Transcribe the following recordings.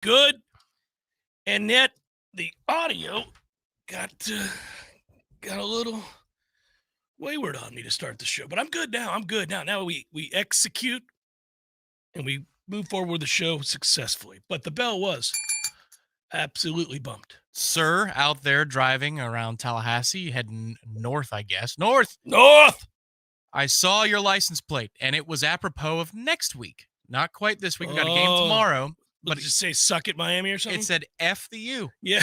good. And yet the audio got a little wayward on me to start the show. But I'm good now. Now we execute and we move forward with the show successfully. But the bell was absolutely bumped. Sir, out there driving around Tallahassee, heading north, I guess. North! I saw your license plate, and it was apropos of next week. Not quite this week. We got a game tomorrow. But did it say suck it Miami or something? It said F the U. Yeah.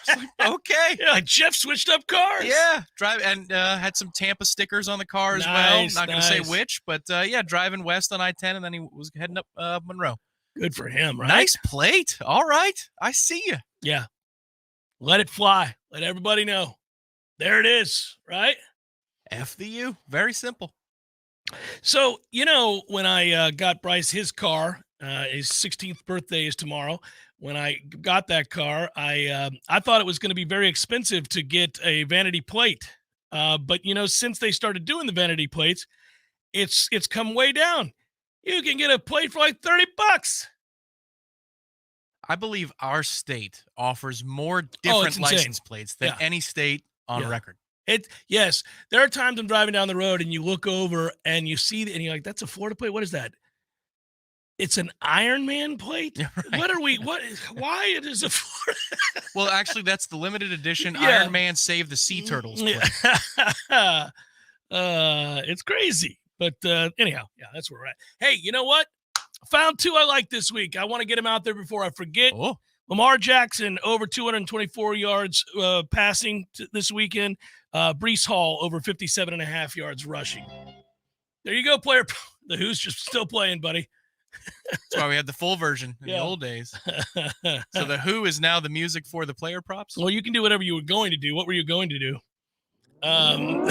Like, okay. Yeah, like Jeff switched up cars. Yeah. Drive and had some Tampa stickers on the car as well. Not going to say which, but yeah, driving west on I-10, and then he was heading up Monroe. Good for him, right? Nice plate. All right. I see you. Yeah. Let it fly. Let everybody know. There it is, right? F the U. Very simple. So, when I got Bryce his car, his 16th birthday is tomorrow. When I got that car, I thought it was going to be very expensive to get a vanity plate. But, since they started doing the vanity plates, it's come way down. You can get a plate for like $30. I believe our state offers more different license plates than any state on record. Yes, there are times I'm driving down the road and you look over and you see and you're like, that's a Florida plate. What is that? It's an Iron Man plate. Right. Why it is a Florida? Well, actually, that's the limited edition Iron Man Save the Sea Turtles plate. It's crazy. But anyhow, that's where we're at. Hey, you know what? I found two I like this week. I want to get them out there before I forget. Oh. Lamar Jackson over 224 yards passing this weekend. Breece Hall over 57.5 yards rushing. There you go, player. The Who's just still playing, buddy. That's why we had the full version in the old days. So the Who is now the music for the player props? Well, you can do whatever you were going to do. What were you going to do? You don't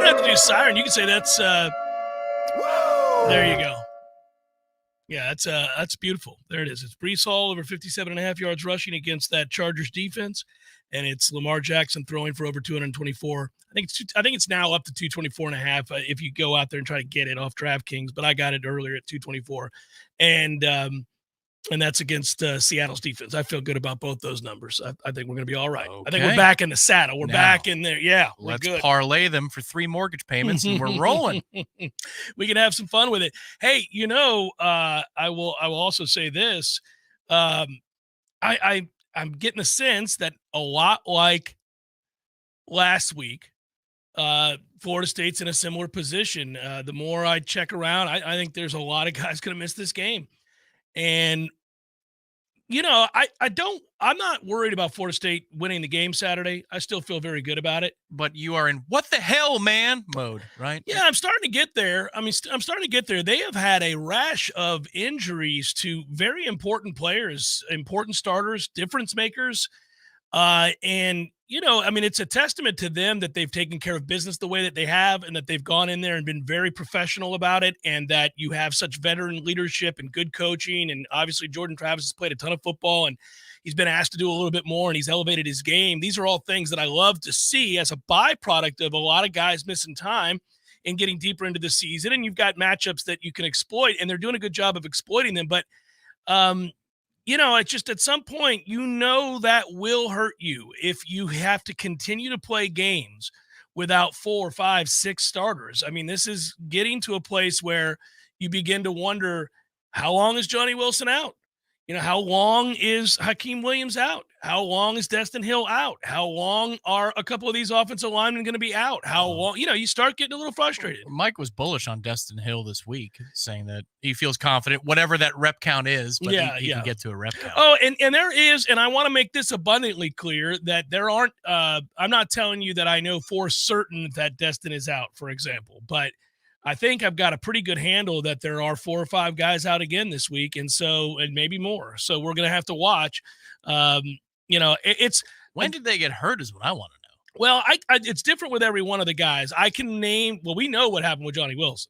have to do siren. You can say that's there you go. Yeah, that's beautiful. There it is. It's Breece Hall over 57.5 yards rushing against that Chargers defense, and it's Lamar Jackson throwing for over 224. I think it's now up to 224.5 if you go out there and try to get it off DraftKings, but I got it earlier at 224, and that's against Seattle's defense. I feel good about both those numbers. I think we're going to be all right. Okay. I think we're back in the saddle. We're back in there. Yeah, let's good. Parlay them for 3 mortgage payments, and we're rolling. We can have some fun with it. Hey, I will also say this. I'm getting the sense that a lot like last week, Florida State's in a similar position. The more I check around, I think there's a lot of guys going to miss this game. And, I'm not worried about Florida State winning the game Saturday. I still feel very good about it. But you are in what the hell, man mode, right? Yeah, I'm starting to get there. I'm starting to get there. They have had a rash of injuries to very important players, important starters, difference makers. It's a testament to them that they've taken care of business the way that they have, and that they've gone in there and been very professional about it, and that you have such veteran leadership and good coaching. And obviously Jordan Travis has played a ton of football, and he's been asked to do a little bit more, and he's elevated his game. These are all things that I love to see as a byproduct of a lot of guys missing time and getting deeper into the season. And you've got matchups that you can exploit, and they're doing a good job of exploiting them. But, it's just at some point, that will hurt you if you have to continue to play games without 4, 5, 6 starters. I mean, this is getting to a place where you begin to wonder, how long is Johnny Wilson out? How long is Hakeem Williams out? How long is Destin Hill out? How long are a couple of these offensive linemen going to be out? How long? You start getting a little frustrated. Mike was bullish on Destin Hill this week, saying that he feels confident, whatever that rep count is, but he can get to a rep count. Oh, and there is, and I want to make this abundantly clear, that there aren't, I'm not telling you that I know for certain that Destin is out, for example, but I think I've got a pretty good handle that there are 4 or 5 guys out again this week, and maybe more. So we're going to have to watch. It's when did they get hurt is what I want to know. Well, it's different with every one of the guys. I can name. Well, we know what happened with Johnny Wilson.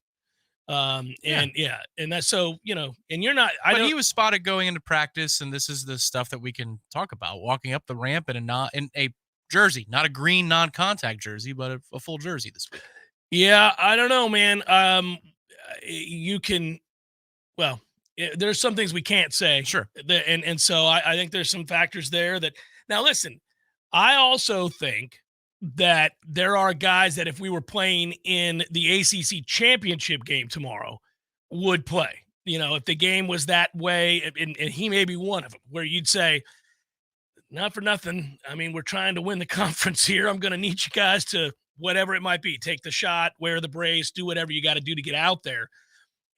And that's so and you're not. But he was spotted going into practice, and this is the stuff that we can talk about: walking up the ramp in a jersey, not a green non-contact jersey, but a full jersey this week. Yeah, I don't know, man. There's some things we can't say. Sure. And so I think there's some factors there that now listen, I also think that there are guys that if we were playing in the ACC championship game tomorrow would play. If the game was that way, and he may be one of them, where you'd say, not for nothing. I mean, we're trying to win the conference here. I'm going to need you guys to, whatever it might be, take the shot, wear the brace, do whatever you got to do to get out there.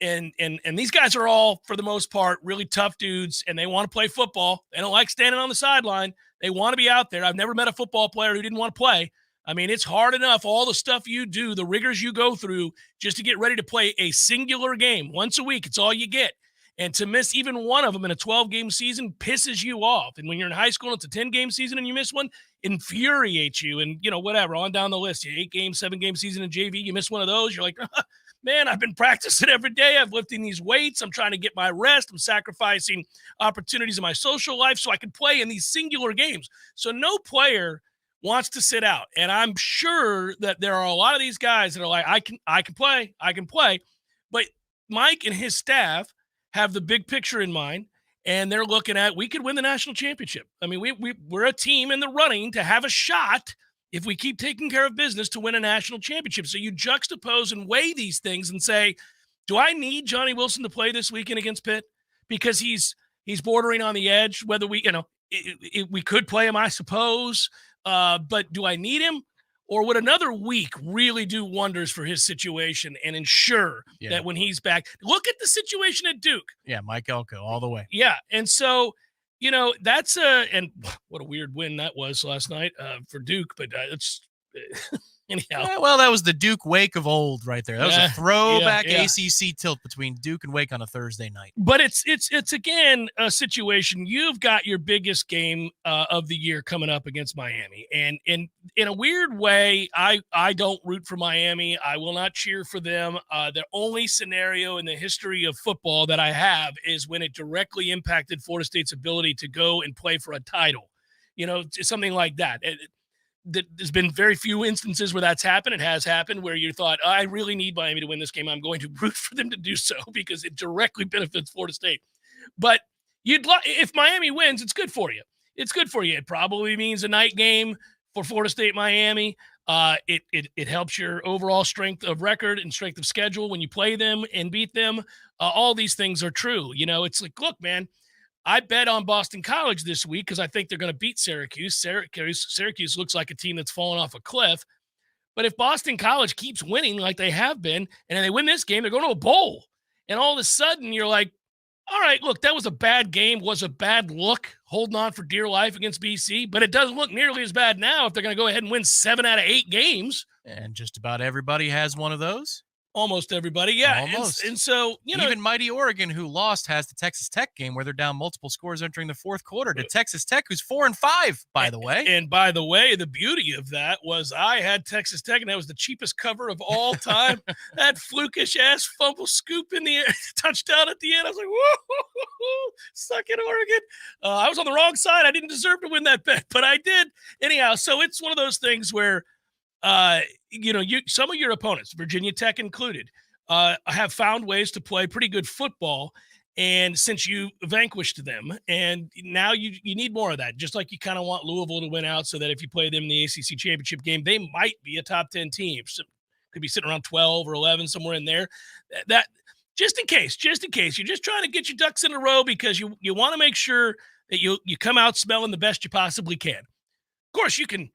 And these guys are all, for the most part, really tough dudes, and they want to play football. They don't like standing on the sideline. They want to be out there. I've never met a football player who didn't want to play. I mean, it's hard enough, all the stuff you do, the rigors you go through just to get ready to play a singular game once a week. It's all you get. And to miss even one of them in a 12-game season pisses you off. And when you're in high school and it's a 10-game season and you miss one, infuriates you. And, whatever, on down the list, 8-game, 7-game season in JV, you miss one of those, you're like, man, I've been practicing every day. I'm lifting these weights. I'm trying to get my rest. I'm sacrificing opportunities in my social life so I can play in these singular games. So no player wants to sit out. And I'm sure that there are a lot of these guys that are like, I can play. But Mike and his staff have the big picture in mind, and they're looking at, we could win the national championship. I mean, we're a team in the running to have a shot if we keep taking care of business to win a national championship. So you juxtapose and weigh these things and say, do I need Johnny Wilson to play this weekend against Pitt? Because he's bordering on the edge, whether we could play him, I suppose. But do I need him? Or would another week really do wonders for his situation and ensure that when he's back? Look at the situation at Duke. Yeah, Mike Elko all the way. Yeah, and so, that's and what a weird win that was last night for Duke, but it's anyhow. Yeah, well, that was the Duke Wake of old right there. That was a throwback ACC tilt between Duke and Wake on a Thursday night. But it's again a situation. You've got your biggest game of the year coming up against Miami, and in a weird way, I don't root for Miami. I will not cheer for them. The only scenario in the history of football that I have is when it directly impacted Florida State's ability to go and play for a title. Something like that. There's been very few instances where that's happened. It has happened where you thought, I really need Miami to win this game. I'm going to root for them to do so because it directly benefits Florida State. But if Miami wins, it's good for you. It's good for you. It probably means a night game for Florida State, Miami. It helps your overall strength of record and strength of schedule when you play them and beat them. All these things are true. It's like, look, man, I bet on Boston College this week because I think they're going to beat Syracuse. Syracuse looks like a team that's fallen off a cliff. But if Boston College keeps winning like they have been, and they win this game, they're going to a bowl. And all of a sudden, you're like, all right, look, that was a bad game, was a bad look, holding on for dear life against BC. But it doesn't look nearly as bad now if they're going to go ahead and win 7 out of 8 games. And just about everybody has one of those. Almost everybody, yeah. Almost. And so, even mighty Oregon, who lost, has the Texas Tech game where they're down multiple scores entering the fourth quarter to Texas Tech, who's 4-5, by the way. And by the way, the beauty of that was I had Texas Tech, and that was the cheapest cover of all time. That flukish-ass fumble scoop in the air, touchdown at the end. I was like, whoa, suck it, Oregon. I was on the wrong side. I didn't deserve to win that bet, but I did. Anyhow, so it's one of those things where some of your opponents, Virginia Tech included, have found ways to play pretty good football. And since you vanquished them, and now you need more of that, just like you kind of want Louisville to win out so that if you play them in the ACC championship game, they might be a top 10 team. So could be sitting around 12 or 11, somewhere in there. That just in case, you're just trying to get your ducks in a row because you want to make sure that you come out smelling the best you possibly can. Of course, you can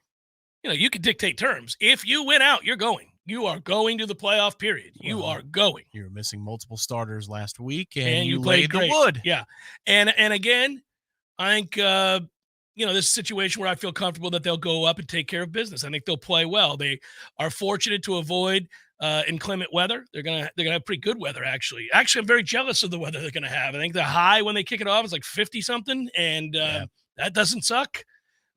dictate terms. If you win out, you're going. You are going to the playoff period. You are going. You were missing multiple starters last week, and you laid the wood. Yeah. And again, I think, this is a situation where I feel comfortable that they'll go up and take care of business. I think they'll play well. They are fortunate to avoid inclement weather. They're gonna have pretty good weather, actually. Actually, I'm very jealous of the weather they're gonna have. I think the high when they kick it off is like 50-something, and that doesn't suck.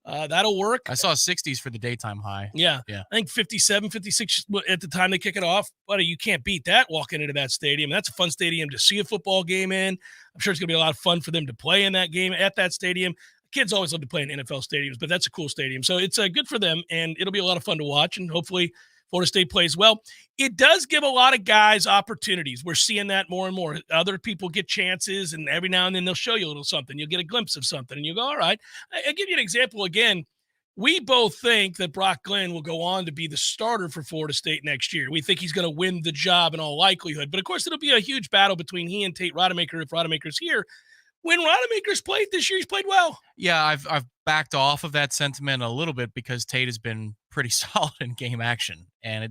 That'll work. I saw 60s for the daytime high. Yeah. I think 57, 56 at the time they kick it off. Buddy, you can't beat that walking into that stadium. That's a fun stadium to see a football game in. I'm sure it's going to be a lot of fun for them to play in that game at that stadium. Kids always love to play in NFL stadiums, but that's a cool stadium. So it's good for them, and it'll be a lot of fun to watch. And hopefully Florida State plays well. It does give a lot of guys opportunities. We're seeing that more and more. Other people get chances, and every now and then they'll show you a little something. You'll get a glimpse of something, and you go, all right. I'll give you an example again. We both think that Brock Glenn will go on to be the starter for Florida State next year. We think he's going to win the job in all likelihood. But, of course, it'll be a huge battle between he and Tate Rodemaker if Rodemaker's here. When Rodemaker's played this year, he's played well. Yeah, I've backed off of that sentiment a little bit because Tate has been pretty solid in game action. And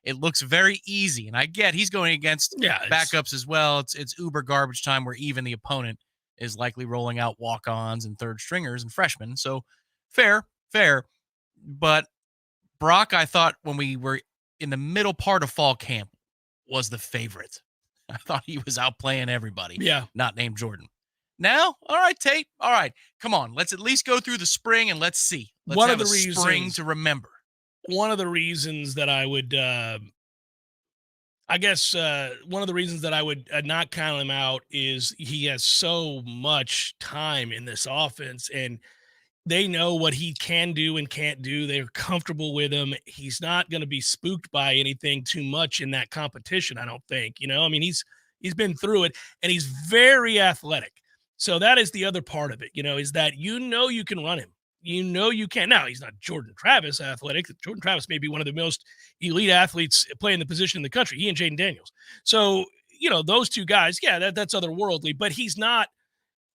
it looks very easy. And I get he's going against backups as well. It's uber garbage time where even the opponent is likely rolling out walk-ons and third stringers and freshmen. So fair. But Brock, I thought when we were in the middle part of fall camp, was the favorite. I thought he was outplaying everybody. Yeah. Not named Jordan. Now, all right, Tate. All right, come on. Let's at least go through the spring and let's see. Let's have a spring to remember. One of the reasons that I would, one of the reasons that I would not count him out is he has so much time in this offense, and they know what he can do and can't do. They're comfortable with him. He's not going to be spooked by anything too much in that competition, I don't think. I mean, he's been through it, and he's very athletic. So that is the other part of it, is that you can run him. You can. Now, he's not Jordan Travis athletic. Jordan Travis may be one of the most elite athletes playing the position in the country, he and Jaden Daniels. So, those two guys, that's otherworldly, but he's not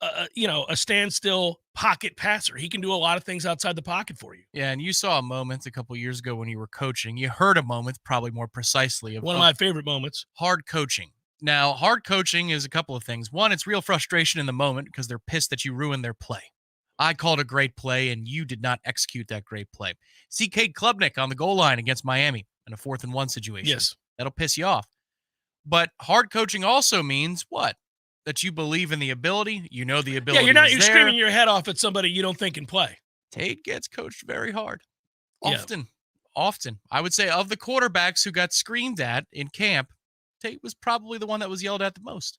a standstill pocket passer. He can do a lot of things outside the pocket for you. Yeah, and you saw a moment a couple of years ago when you were coaching. You heard a moment, probably more precisely, of one of my favorite moments. Hard coaching. Now, hard coaching is a couple of things. One, it's real frustration in the moment because they're pissed that you ruined their play. I called a great play, and you did not execute that great play. See Cade Klubnik on the goal line against Miami in a 4th-and-1 situation. Yes. That'll piss you off. But hard coaching also means what? That you believe in the ability. You know the ability. Yeah, you're screaming your head off at somebody you don't think can play. Tate gets coached very hard. Often. I would say of the quarterbacks who got screamed at in camp, Tate was probably the one that was yelled at the most.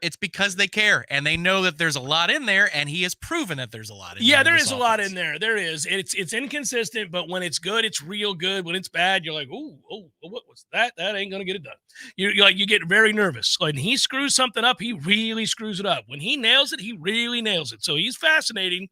It's because they care, and they know that there's a lot in there, and he has proven that there's a lot in there. Yeah, there is a lot in there. There is. It's inconsistent, but when it's good, it's real good. When it's bad, you're like, oh, what was that? That ain't going to get it done. You get very nervous. When he screws something up, he really screws it up. When he nails it, he really nails it. So he's fascinating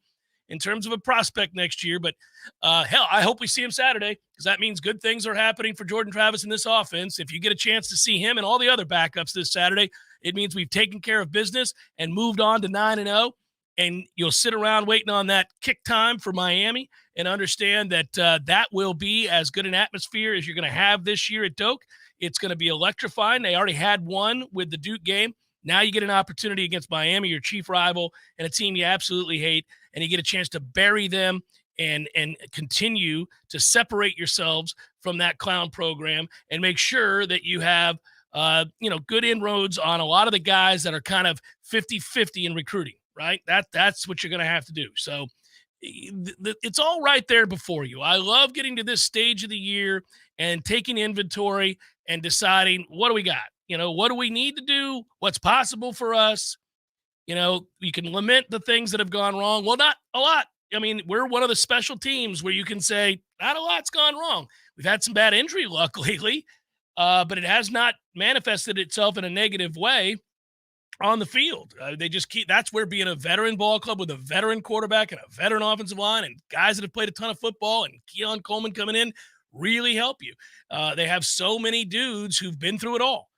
in terms of a prospect next year. But, I hope we see him Saturday because that means good things are happening for Jordan Travis in this offense. If you get a chance to see him and all the other backups this Saturday, it means we've taken care of business and moved on to 9-0. And you'll sit around waiting on that kick time for Miami and understand that that will be as good an atmosphere as you're going to have this year at Doak. It's going to be electrifying. They already had one with the Duke game. Now you get an opportunity against Miami, your chief rival, and a team you absolutely hate, and you get a chance to bury them and continue to separate yourselves from that clown program and make sure that you have good inroads on a lot of the guys that are kind of 50-50 in recruiting, right? That's what you're going to have to do. So it's all right there before you. I love getting to this stage of the year and taking inventory and deciding what do we got? What do we need to do? What's possible for us? You can lament the things that have gone wrong. Well, not a lot. I mean, we're one of the special teams where you can say not a lot's gone wrong. We've had some bad injury luck lately, but it has not manifested itself in a negative way on the field. They just that's where being a veteran ball club with a veteran quarterback and a veteran offensive line and guys that have played a ton of football and Keon Coleman coming in really help you. They have so many dudes who've been through it all.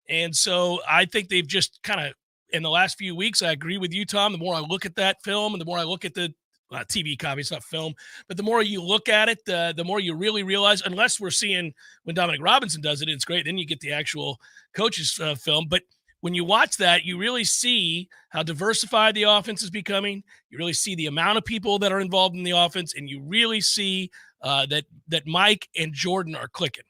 And so I think they've just kind of, in the last few weeks, I agree with you, Tom, the more I look at that film and the more I look at the TV copy, it's not film, but the more you look at it, the more you really realize, unless we're seeing when Dominic Robinson does it, it's great. Then you get the actual coach's film. But when you watch that, you really see how diversified the offense is becoming. You really see the amount of people that are involved in the offense, and you really see that Mike and Jordan are clicking.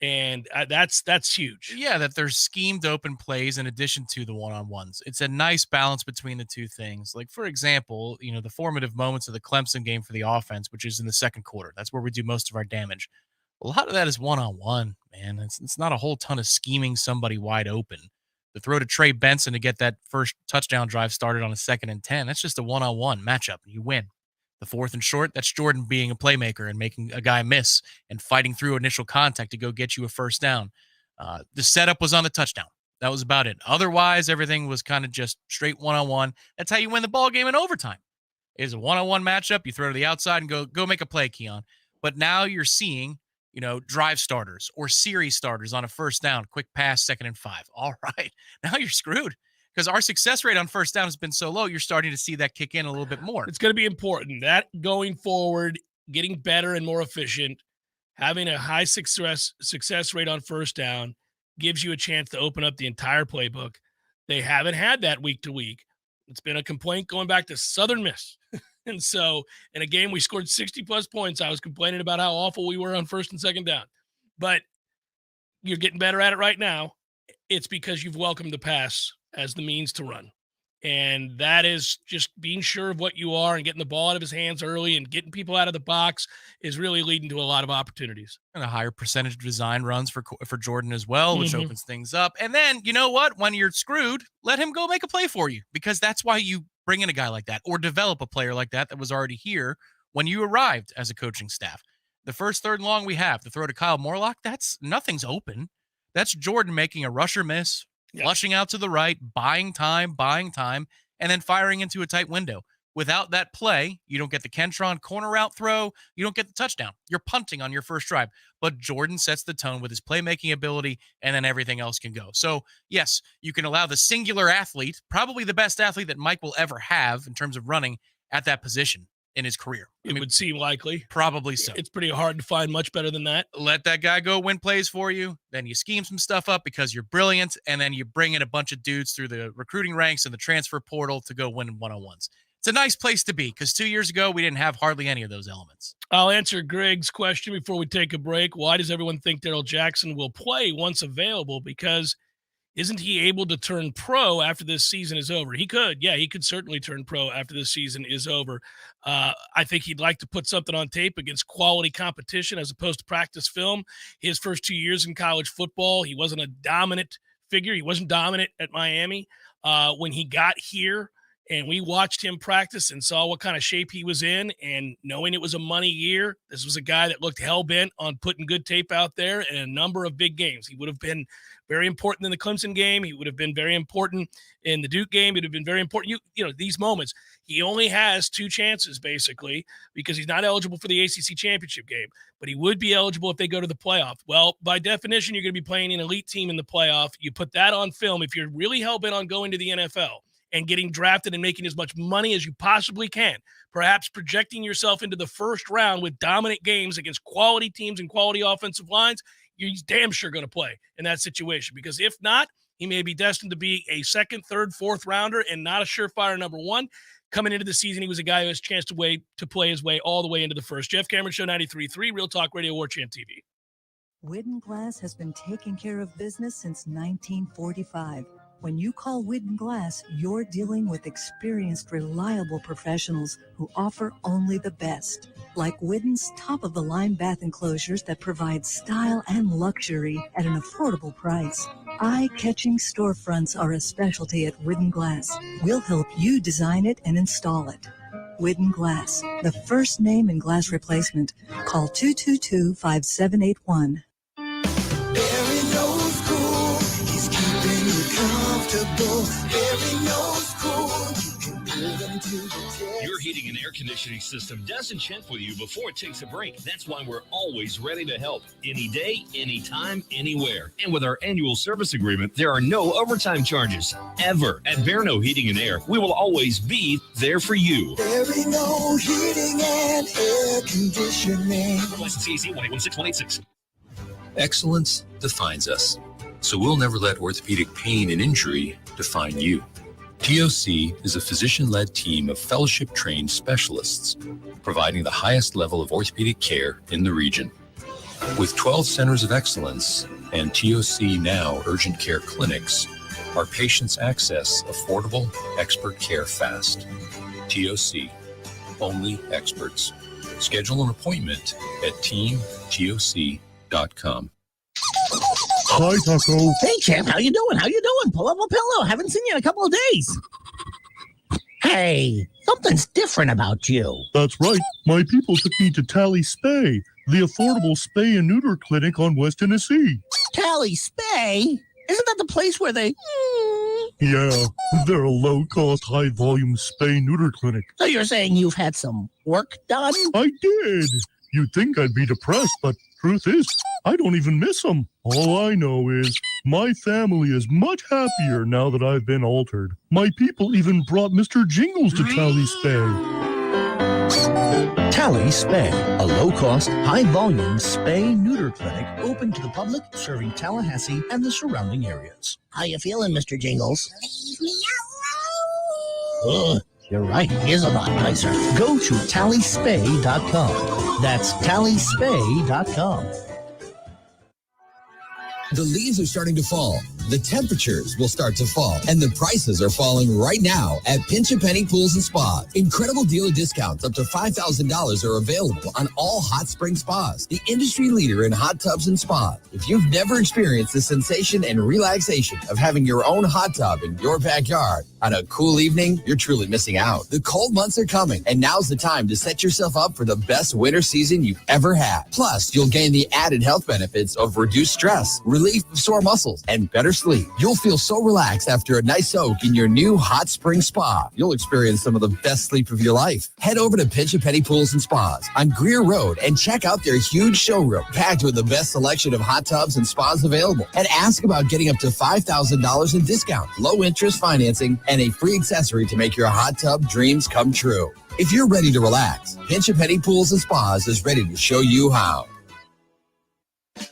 And that's huge. Yeah, that there's schemed open plays in addition to the one-on-ones. It's a nice balance between the two things. Like, for example, the formative moments of the Clemson game for the offense, which is in the second quarter. That's where we do most of our damage. A lot of that is one-on-one, man. It's not a whole ton of scheming somebody wide open. The throw to Trey Benson to get that first touchdown drive started on a 2nd and 10, that's just a one-on-one matchup. You win. The 4th and short, that's Jordan being a playmaker and making a guy miss and fighting through initial contact to go get you a first down. The setup was on the touchdown. That was about it. Otherwise, everything was kind of just straight one-on-one. That's how you win the ball game in overtime. It's a one-on-one matchup. You throw to the outside and go make a play, Keon. But now you're seeing, drive starters or series starters on a first down, quick pass, 2nd and 5. All right, now you're screwed. Because our success rate on first down has been so low, you're starting to see that kick in a little bit more. It's going to be important. That going forward, getting better and more efficient, having a high success rate on first down gives you a chance to open up the entire playbook. They haven't had that week to week. It's been a complaint going back to Southern Miss. And so in a game we scored 60-plus points, I was complaining about how awful we were on first and second down. But you're getting better at it right now. It's because you've welcomed the pass as the means to run. And that is just being sure of what you are and getting the ball out of his hands early and getting people out of the box is really leading to a lot of opportunities. And a higher percentage of design runs for Jordan as well, which opens things up. And then, you know what? When you're screwed, let him go make a play for you, because that's why you bring in a guy like that or develop a player like that was already here when you arrived as a coaching staff. The first 3rd and long we have, the throw to Kyle Morlock, nothing's open. That's Jordan making a rusher miss, flushing out to the right, buying time, and then firing into a tight window. Without that play, you don't get the Kentron corner route throw. You don't get the touchdown. You're punting on your first drive. But Jordan sets the tone with his playmaking ability, and then everything else can go. So, yes, you can allow the singular athlete, probably the best athlete that Mike will ever have in terms of running at that position in his career. It would seem likely. Probably so. It's pretty hard to find much better than that. Let that guy go win plays for you. Then you scheme some stuff up because you're brilliant, and then you bring in a bunch of dudes through the recruiting ranks and the transfer portal to go win one-on-ones. It's a nice place to be, because 2 years ago, we didn't have hardly any of those elements. I'll answer Greg's question before we take a break. Why does everyone think Darrell Jackson will play once available? Because isn't he able to turn pro after this season is over? He could. Yeah, he could certainly turn pro after this season is over. I think he'd like to put something on tape against quality competition as opposed to practice film. His first 2 years in college football, he wasn't a dominant figure. He wasn't dominant at Miami. When he got here, and we watched him practice and saw what kind of shape he was in, and knowing it was a money year, this was a guy that looked hell-bent on putting good tape out there in a number of big games. He would have been very important in the Clemson game. He would have been very important in the Duke game. It would have been very important. These moments, he only has 2 chances, basically, because he's not eligible for the ACC championship game, but he would be eligible if they go to the playoff. Well, by definition, you're going to be playing an elite team in the playoff. You put that on film if you're really hell-bent on going to the NFL and getting drafted and making as much money as you possibly can, perhaps projecting yourself into the first round with dominant games against quality teams and quality offensive lines, he's damn sure going to play in that situation. Because if not, he may be destined to be a 2nd, 3rd, 4th rounder and not a surefire number 1. Coming into the season, he was a guy who has a chance to play his way all the way into the first. Jeff Cameron Show, 93.3, Real Talk Radio, Warchant TV. Whidden Glass has been taking care of business since 1945. When you call Whidden Glass, you're dealing with experienced, reliable professionals who offer only the best. Like Whidden's top-of-the-line bath enclosures that provide style and luxury at an affordable price. Eye-catching storefronts are a specialty at Whidden Glass. We'll help you design it and install it. Whidden Glass, the first name in glass replacement. Call 222-5781. Barry knows cool. He's keeping you comfortable. Barry knows cool. You can put him to the test. Your heating and air conditioning system doesn't check with you before it takes a break. That's why we're always ready to help. Any day, anytime, anywhere. And with our annual service agreement, there are no overtime charges. Ever. At Verno Heating and Air, we will always be there for you. Barry knows heating and air conditioning. License CAC 1816186. Excellence defines us, so we'll never let orthopedic pain and injury define you. TOC is a physician-led team of fellowship-trained specialists, providing the highest level of orthopedic care in the region. With 12 centers of excellence and TOC Now urgent care clinics, our patients access affordable, expert care fast. TOC, only experts. Schedule an appointment at teamtoc.com. Hi, Taco. Hey, champ, how you doing? Pull up a pillow. Haven't seen you in a couple of days. Hey, Hey, something's different about you. That's right. My people took me to Tally Spay, the affordable spay and neuter clinic on West Tennessee. Tally Spay? Isn't that the place where they... Yeah, they're a low-cost, high-volume spay-neuter clinic. So you're saying you've had some work done? I did. You'd think I'd be depressed, but truth is, I don't even miss them. All I know is my family is much happier now that I've been altered. My people even brought Mr. Jingles to Tally Spay. Tally Spay, a low-cost, high-volume spay-neuter clinic open to the public, serving Tallahassee and the surrounding areas. How you feeling, Mr. Jingles? Leave me alone! Ugh, you're right, he is a lot nicer. Go to tallyspay.com. That's tallyspay.com. The leaves are starting to fall, the temperatures will start to fall, and the prices are falling right now at Pinch a Penny Pools and Spas. Incredible dealer discounts up to $5,000 are available on all hot spring spas, the industry leader in hot tubs and spas. If you've never experienced the sensation and relaxation of having your own hot tub in your backyard on a cool evening, you're truly missing out. The cold months are coming, and now's the time to set yourself up for the best winter season you've ever had. Plus, you'll gain the added health benefits of reduced stress, relief of sore muscles, and better sleep. You'll feel so relaxed after a nice soak in your new hot spring spa. You'll experience some of the best sleep of your life. Head over to Pinch a Penny Pools and Spas on Greer Road and check out their huge showroom packed with the best selection of hot tubs and spas available. And ask about getting up to $5,000 in discounts, low interest financing, and a free accessory to make your hot tub dreams come true. If you're ready to relax, Pinch a Penny Pools and Spas is ready to show you how.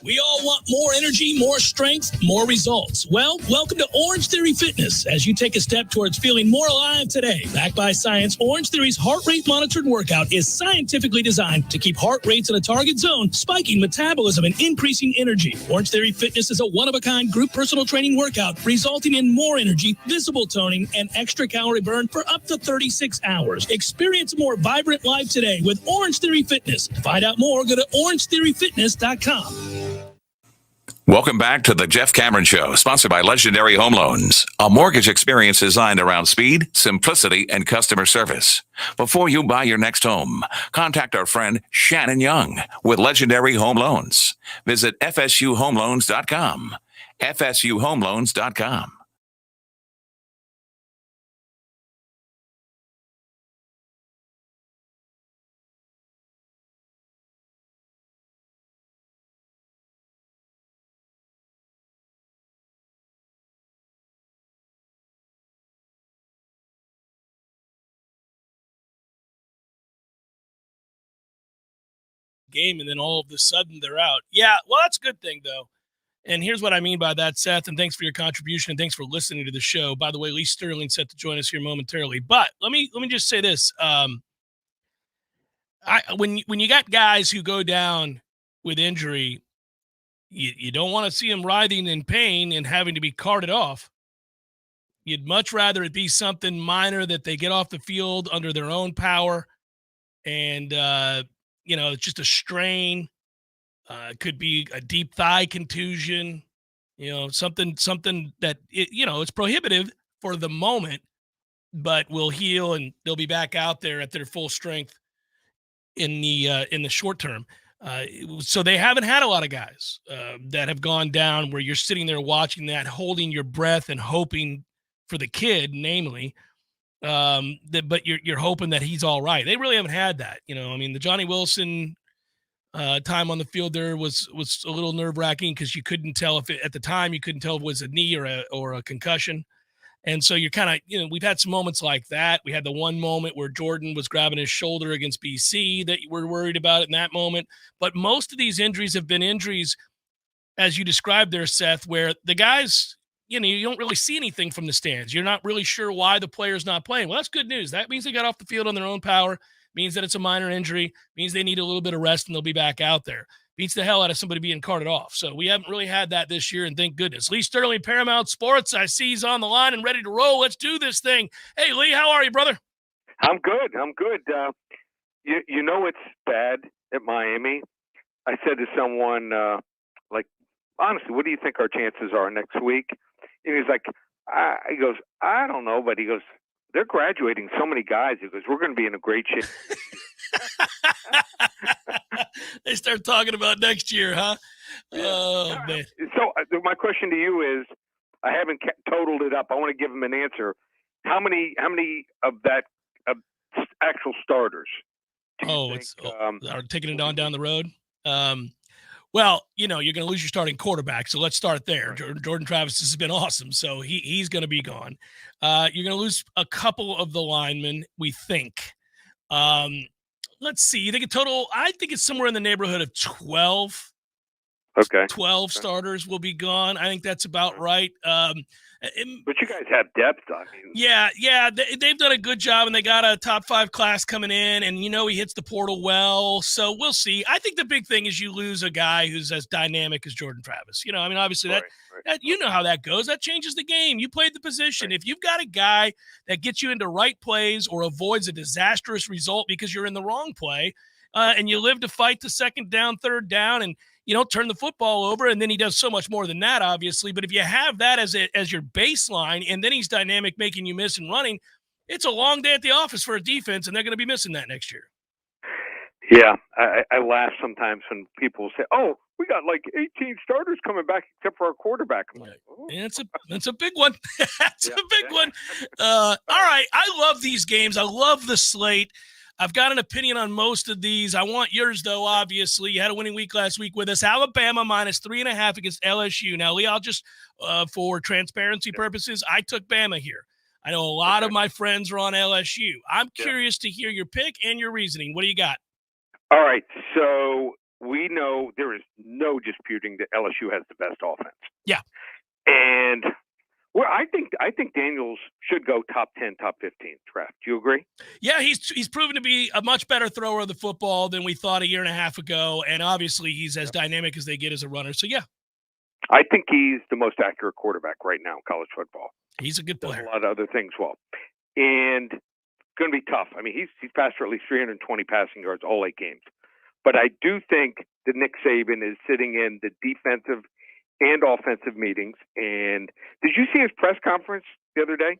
We all want more energy, more strength, more results. Well, welcome to Orange Theory Fitness as you take a step towards feeling more alive today. Backed by science, Orange Theory's heart rate monitored workout is scientifically designed to keep heart rates in a target zone, spiking metabolism and increasing energy. Orange Theory Fitness is a one-of-a-kind group personal training workout resulting in more energy, visible toning, and extra calorie burn for up to 36 hours. Experience a more vibrant life today with Orange Theory Fitness. To find out more, go to orangetheoryfitness.com. Welcome back to the Jeff Cameron Show, sponsored by Legendary Home Loans, a mortgage experience designed around speed, simplicity, and customer service. Before you buy your next home, contact our friend Shannon Young with Legendary Home Loans. Visit FSUHomeLoans.com. FSUHomeLoans.com. Game, and then all of a sudden they're out. Yeah, well, that's a good thing, though. And here's what I mean by that, Seth, and thanks for your contribution, and thanks for listening to the show. By the way, Lee Sterling's set to join us here momentarily. But let me just say this. When you got guys who go down with injury, you don't want to see them writhing in pain and having to be carted off. You'd much rather it be something minor that they get off the field under their own power and it's just a strain. It could be a deep thigh contusion, something that, it's prohibitive for the moment, but will heal and they'll be back out there at their full strength in the short term. So they haven't had a lot of guys that have gone down where you're sitting there watching that, holding your breath and hoping for the kid, namely, but you're hoping that he's all right. They really haven't had that. The Johnny Wilson time on the field there was a little nerve-wracking because you couldn't tell if it was a knee or a concussion. And so you're kind of, we've had some moments like that. We had the one moment where Jordan was grabbing his shoulder against BC that we're worried about in that moment. But most of these injuries have been injuries, as you described there, Seth, where the guys, you don't really see anything from the stands. You're not really sure why the player's not playing. Well, that's good news. That means they got off the field on their own power, means that it's a minor injury, means they need a little bit of rest and they'll be back out there. Beats the hell out of somebody being carted off. So we haven't really had that this year, and thank goodness. Lee Sterling, Paramount Sports, I see he's on the line and ready to roll. Let's do this thing. Hey, Lee, how are you, brother? I'm good. It's bad at Miami. I said to someone, honestly, what do you think our chances are next week? And he's like, he goes, I don't know, but he goes, they're graduating so many guys. He goes, we're going to be in a great shape. They start talking about next year, huh? Yeah. Oh, man. So my question to you is, I haven't totaled it up. I want to give him an answer. How many of that actual starters? Are taking it on down the road. Well, you're going to lose your starting quarterback, so let's start there. Jordan Travis has been awesome, so he's going to be gone. You're going to lose a couple of the linemen, we think. Let's see. You think a total? I think it's somewhere in the neighborhood of 12. Okay. 12 starters will be gone. I think that's about right. But you guys have depth, I mean. Yeah, they've done a good job, and they got a top 5 class coming in, and he hits the portal well, so we'll see. I think the big thing is you lose a guy who's as dynamic as Jordan Travis. Obviously that you know how that goes. That changes the game. You played the position. If you've got a guy that gets you into right plays or avoids a disastrous result because you're in the wrong play, and you live to fight the second down, third down, and you don't turn the football over, and then he does so much more than that, obviously. But if you have that as your baseline, and then he's dynamic, making you miss and running, it's a long day at the office for a defense, and they're going to be missing that next year. Yeah, I laugh sometimes when people say, "Oh, we got like 18 starters coming back except for our quarterback." I'm like, oh. And it's a big one. That's a big one. All right, I love these games. I love the slate. I've got an opinion on most of these. I want yours, though, obviously. You had a winning week last week with us. Alabama -3.5 against LSU. Now, Lee, I'll just, for transparency purposes, I took Bama here. I know a lot of my friends are on LSU. I'm curious to hear your pick and your reasoning. What do you got? All right, so we know there is no disputing that LSU has the best offense. Yeah. And I think Daniels should go top 10, top 15 draft. Do you agree? Yeah, he's proven to be a much better thrower of the football than we thought a year and a half ago, and obviously he's as dynamic as they get as a runner. So yeah, I think he's the most accurate quarterback right now in college football. He's a good player. Does a lot of other things well, and going to be tough. I mean, he's passed for at least 320 passing yards all 8 games. But I do think that Nick Saban is sitting in the defensive and offensive meetings. And did you see his press conference the other day?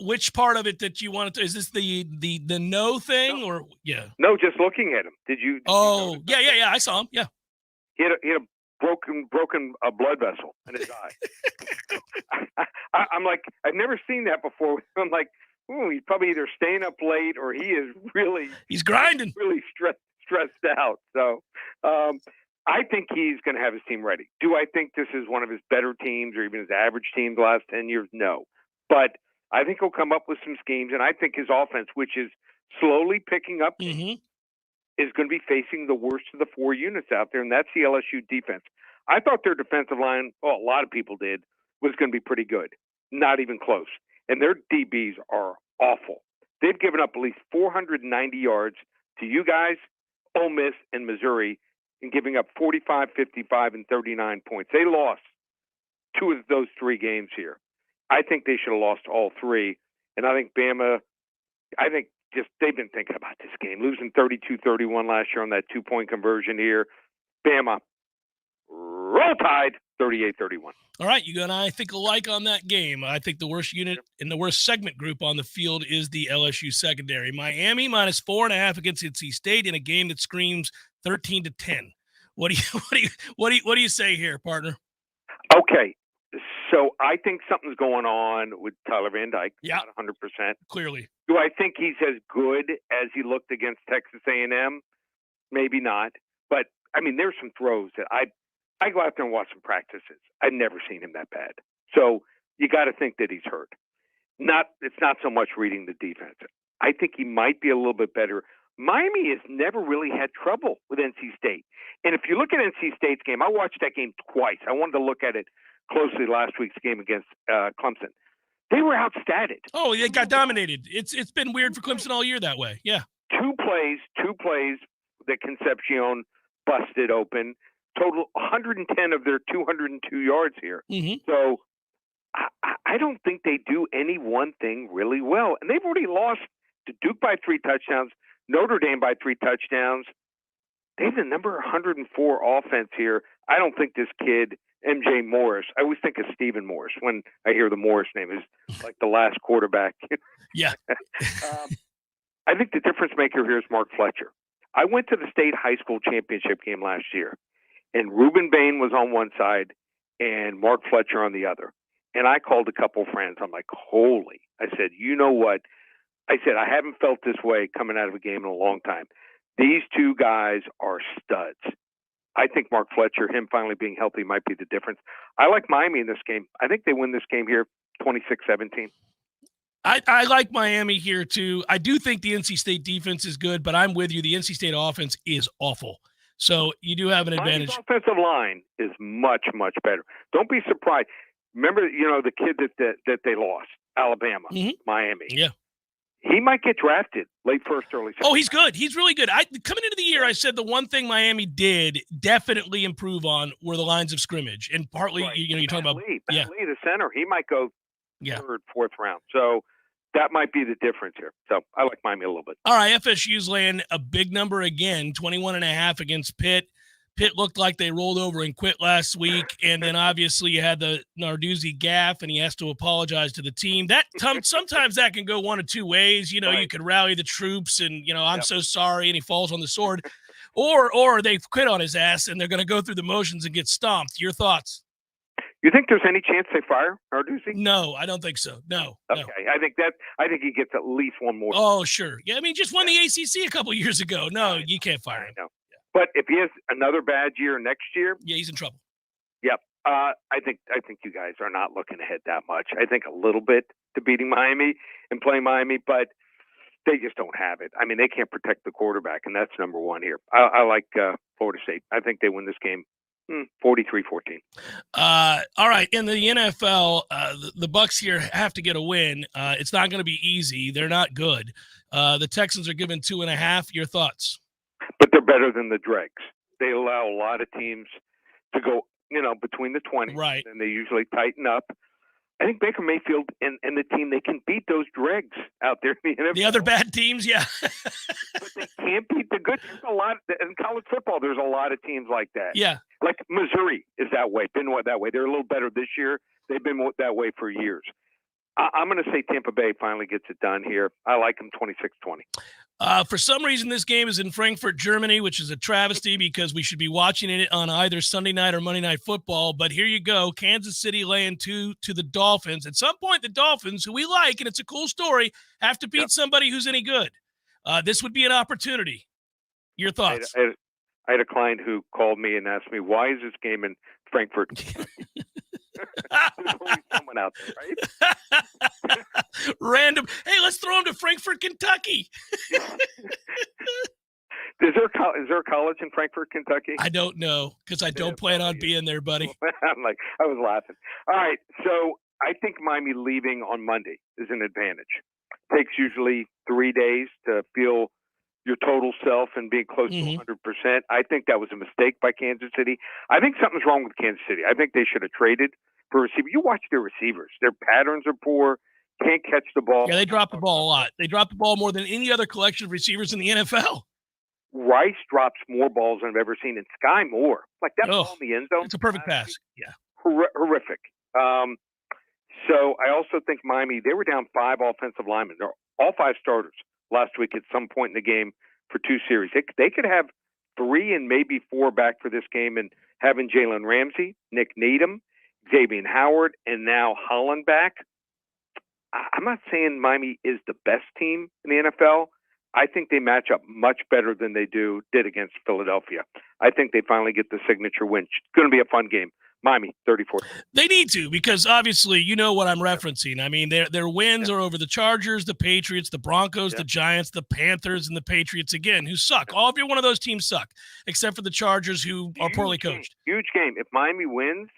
Which part of it that you wanted to? Is this the no thing or yeah? No, just looking at him. Did you yeah. I saw him. Yeah. He had a broken blood vessel in his eye. I'm like, I've never seen that before. I'm like, he's probably either staying up late or he's grinding, really stressed out. So I think he's going to have his team ready. Do I think this is one of his better teams or even his average team the last 10 years? No. But I think he'll come up with some schemes, and I think his offense, which is slowly picking up, is going to be facing the worst of the 4 units out there, and that's the LSU defense. I thought their defensive line, a lot of people did, was going to be pretty good. Not even close. And their DBs are awful. They've given up at least 490 yards to you guys, Ole Miss, and Missouri, and giving up 45, 55, and 39 points. They lost 2 of those 3 games here. I think they should have lost all 3. And I think Bama, they've been thinking about this game. Losing 32-31 last year on that 2-point conversion here. Bama, roll Tide, 38-31. All right, you and I think alike on that game. I think the worst unit in the worst segment group on the field is the LSU secondary. Miami -4.5 against NC State in a game that screams 13-10. What do you say here, partner? Okay, so I think something's going on with Tyler Van Dyke. Yeah, not 100%. Clearly. Do I think he's as good as he looked against Texas A&M? Maybe not. But I mean, there's some throws that I go out there and watch some practices. I've never seen him that bad. So you got to think that he's hurt. It's not so much reading the defense. I think he might be a little bit better. Miami has never really had trouble with NC State. And if you look at NC State's game, I watched that game twice. I wanted to look at it closely last week's game against Clemson. They were outstatted. Oh, they got dominated. It's been weird for Clemson all year that way. Yeah. Two plays that Concepcion busted open. Total 110 of their 202 yards here. So I don't think they do any one thing really well. And they've already lost to Duke by 3 touchdowns, Notre Dame by 3 touchdowns. They have the number 104 offense here. I don't think this kid MJ Morris. I always think of Stephen Morris when I hear the Morris name. Is like the last quarterback. Yeah. I think the difference maker here is Mark Fletcher. I went to the state high school championship game last year, and Reuben Bain was on one side and Mark Fletcher on the other. And I called a couple friends. I'm like, holy. I said, you know what? I said, I haven't felt this way coming out of a game in a long time. These two guys are studs. I think Mark Fletcher, him finally being healthy, might be the difference. I like Miami in this game. I think they win this game here 26-17. I like Miami here, too. I do think the NC State defense is good, but I'm with you. The NC State offense is awful. So you do have an advantage. Miami's offensive line is much, much better. Don't be surprised. Remember, the kid that they lost, Alabama, Miami. Yeah. He might get drafted late first, early second. Oh, he's good. He's really good. Coming into the year, I said the one thing Miami did definitely improve on were the lines of scrimmage. And partly, right. you're talking about Lee, the center, he might go third, fourth round. So that might be the difference here. So I like Miami a little bit. All right, FSU's laying a big number again, 21.5 against Pitt. Pitt looked like they rolled over and quit last week, and then obviously you had the Narduzzi gaffe, and he has to apologize to the team. That sometimes that can go one of two ways. You could rally the troops, and I'm so sorry, and he falls on the sword, or they quit on his ass, and they're going to go through the motions and get stomped. Your thoughts? You think there's any chance they fire Narduzzi? No, I don't think so. No. Okay, no. I think he gets at least one more. Oh, sure. Yeah, I mean, just won the ACC a couple years ago. No, you can't fire him. No. But if he has another bad year next year, yeah, he's in trouble. Yep. I think you guys are not looking ahead that much. I think a little bit to beating Miami and playing Miami, but they just don't have it. I mean, they can't protect the quarterback, and that's number one here. I like Florida State. I think they win this game 43-14. All right. In the NFL, the Bucs here have to get a win. It's not going to be easy. They're not good. The Texans are given 2.5. Your thoughts? But they're better than the dregs. They allow a lot of teams to go, between the 20s. Right. And they usually tighten up. I think Baker Mayfield and the team, they can beat those dregs out there in the NFL. The other bad teams, yeah. But they can't beat the good. There's a lot in college football. There's a lot of teams like that. Yeah. Like Missouri is that way. Been that way. They're a little better this year. They've been that way for years. I'm going to say Tampa Bay finally gets it done here. I like them 26-20. For some reason, this game is in Frankfurt, Germany, which is a travesty because we should be watching it on either Sunday night or Monday Night Football. But here you go. Kansas City laying 2 to the Dolphins. At some point, the Dolphins, who we like, and it's a cool story, have to beat somebody who's any good. This would be an opportunity. Your thoughts? I had a client who called me and asked me, why is this game in Frankfurt? There's always someone out there, right? Random. Hey, let's throw him to Frankfurt, Kentucky. Is there a college in Frankfurt, Kentucky? I don't know because I don't plan on being there, buddy. I was laughing. All right, so I think Miami leaving on Monday is an advantage. Takes usually 3 days to feel your total self and being close to 100%. I think that was a mistake by Kansas City. I think something's wrong with Kansas City. I think they should have traded for a receiver. You watch their receivers. Their patterns are poor. Can't catch the ball. Yeah, they drop the ball a lot. They drop the ball more than any other collection of receivers in the NFL. Rice drops more balls than I've ever seen. And Sky Moore. Like that ball in the end zone. It's a perfect pass. Yeah. Horrific. So I also think Miami, they were down 5 offensive linemen. They're all 5 starters last week at some point in the game for 2 series. They could have 3 and maybe 4 back for this game, and having Jalen Ramsey, Nick Needham, Xavier Howard, and now Holland back. I'm not saying Miami is the best team in the NFL. I think they match up much better than they did against Philadelphia. I think they finally get the signature win. It's going to be a fun game. Miami, 34. They need to, because obviously you know what I'm referencing. I mean, their wins are over the Chargers, the Patriots, the Broncos, the Giants, the Panthers, and the Patriots again, who suck. All of your one of those teams suck, except for the Chargers, who are poorly coached. Huge game. If Miami wins,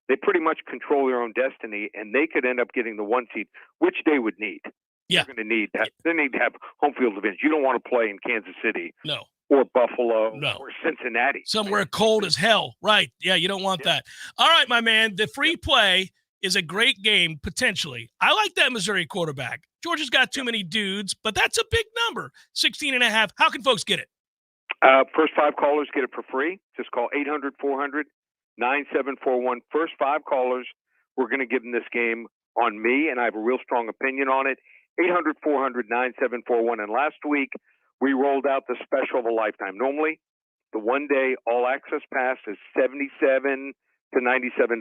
they pretty much control their own destiny, and they could end up getting the 1 seed, which they would need. Yeah. They're going to need that. They need to have home field advantage. You don't want to play in Kansas City. No. Or Buffalo, or Cincinnati. Somewhere cold as hell. Right. Yeah, you don't want that. All right, my man. The free play is a great game, potentially. I like that Missouri quarterback. Georgia's got too many dudes, but that's a big number, 16.5. How can folks get it? First 5 callers get it for free. Just call 800-400. 9741. First 5 callers, we're going to give them this game on me, and I have a real strong opinion on it. 800-400-9741. And last week, we rolled out the special of a lifetime. Normally, the one-day all-access pass is $77 to $97.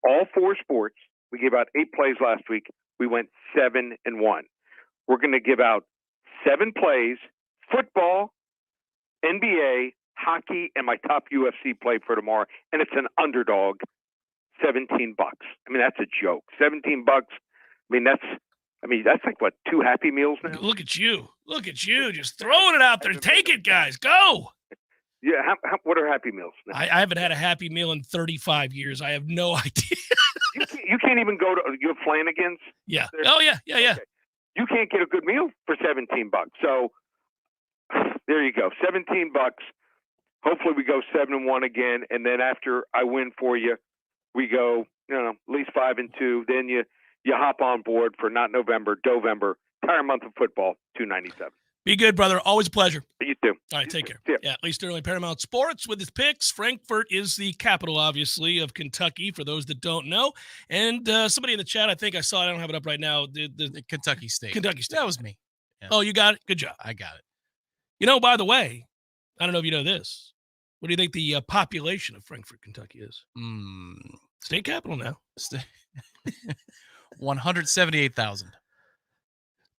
All 4 sports, we gave out 8 plays last week. We went 7-1. We're going to give out 7 plays, football, NBA, hockey, and my top UFC play for tomorrow. And it's an underdog, $17. I mean, that's a joke. $17. I mean, that's like what, 2 Happy Meals now? Look at you. Look at you. Just throwing it out there. Take it, guys. Go. Yeah. What are Happy Meals now? I haven't had a Happy Meal in 35 years. I have no idea. You can't even go to, you have Flanagan's? Yeah. Oh, yeah. Yeah. Okay. You can't get a good meal for $17. So there you go. $17. Hopefully we go 7-1 again. And then after I win for you, we go, at least 5-2. Then you hop on board for not November, Dovember, entire month of football, $297. Be good, brother. Always a pleasure. You too. All right, take care. Yeah. Yeah, at least early Paramount Sports with his picks. Frankfurt is the capital, obviously, of Kentucky, for those that don't know. And somebody in the chat, I think I saw it. I don't have it up right now. The Kentucky State. Kentucky State. That was me. Yeah. Oh, you got it? Good job. I got it. By the way, I don't know if you know this. What do you think the population of Frankfurt, Kentucky is? State capital now. 178,000.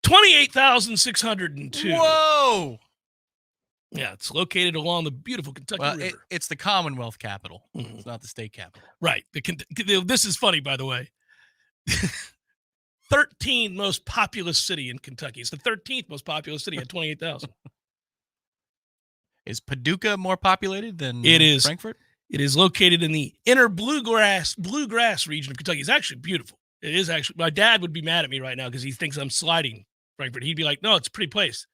28,602. Whoa! Yeah, it's located along the beautiful Kentucky River. It's the Commonwealth capital. Mm-hmm. It's not the state capital. Right. This is funny, by the way. 13th most populous city in Kentucky. It's the 13th most populous city at 28,000. Is Paducah more populated than it is Frankfurt? It is located in the inner bluegrass region of Kentucky. It's actually beautiful. It is actually. My dad would be mad at me right now because he thinks I'm sliding Frankfurt. He'd be like, no, it's a pretty place.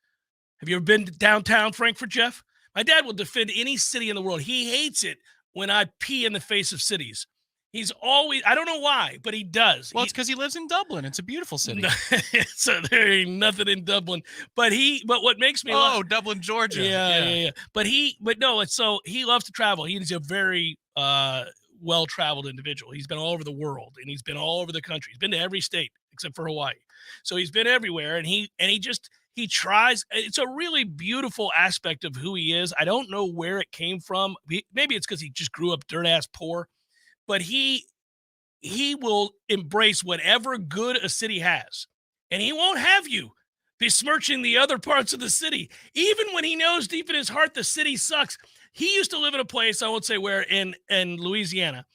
Have you ever been to downtown Frankfurt, Jeff? My dad will defend any city in the world. He hates it when I pee in the face of cities. He's always, I don't know why, but he does. Well, it's because he lives in Dublin. It's a beautiful city. So there ain't nothing in Dublin. But what makes me laugh, Dublin, Georgia. Yeah. But he loves to travel. He's a very well-traveled individual. He's been all over the world, and he's been all over the country. He's been to every state except for Hawaii. So he's been everywhere, and he tries. It's a really beautiful aspect of who he is. I don't know where it came from. Maybe it's because he just grew up dirt-ass poor. But he will embrace whatever good a city has. And he won't have you besmirching the other parts of the city. Even when he knows deep in his heart the city sucks. He used to live in a place, I won't say where, in Louisiana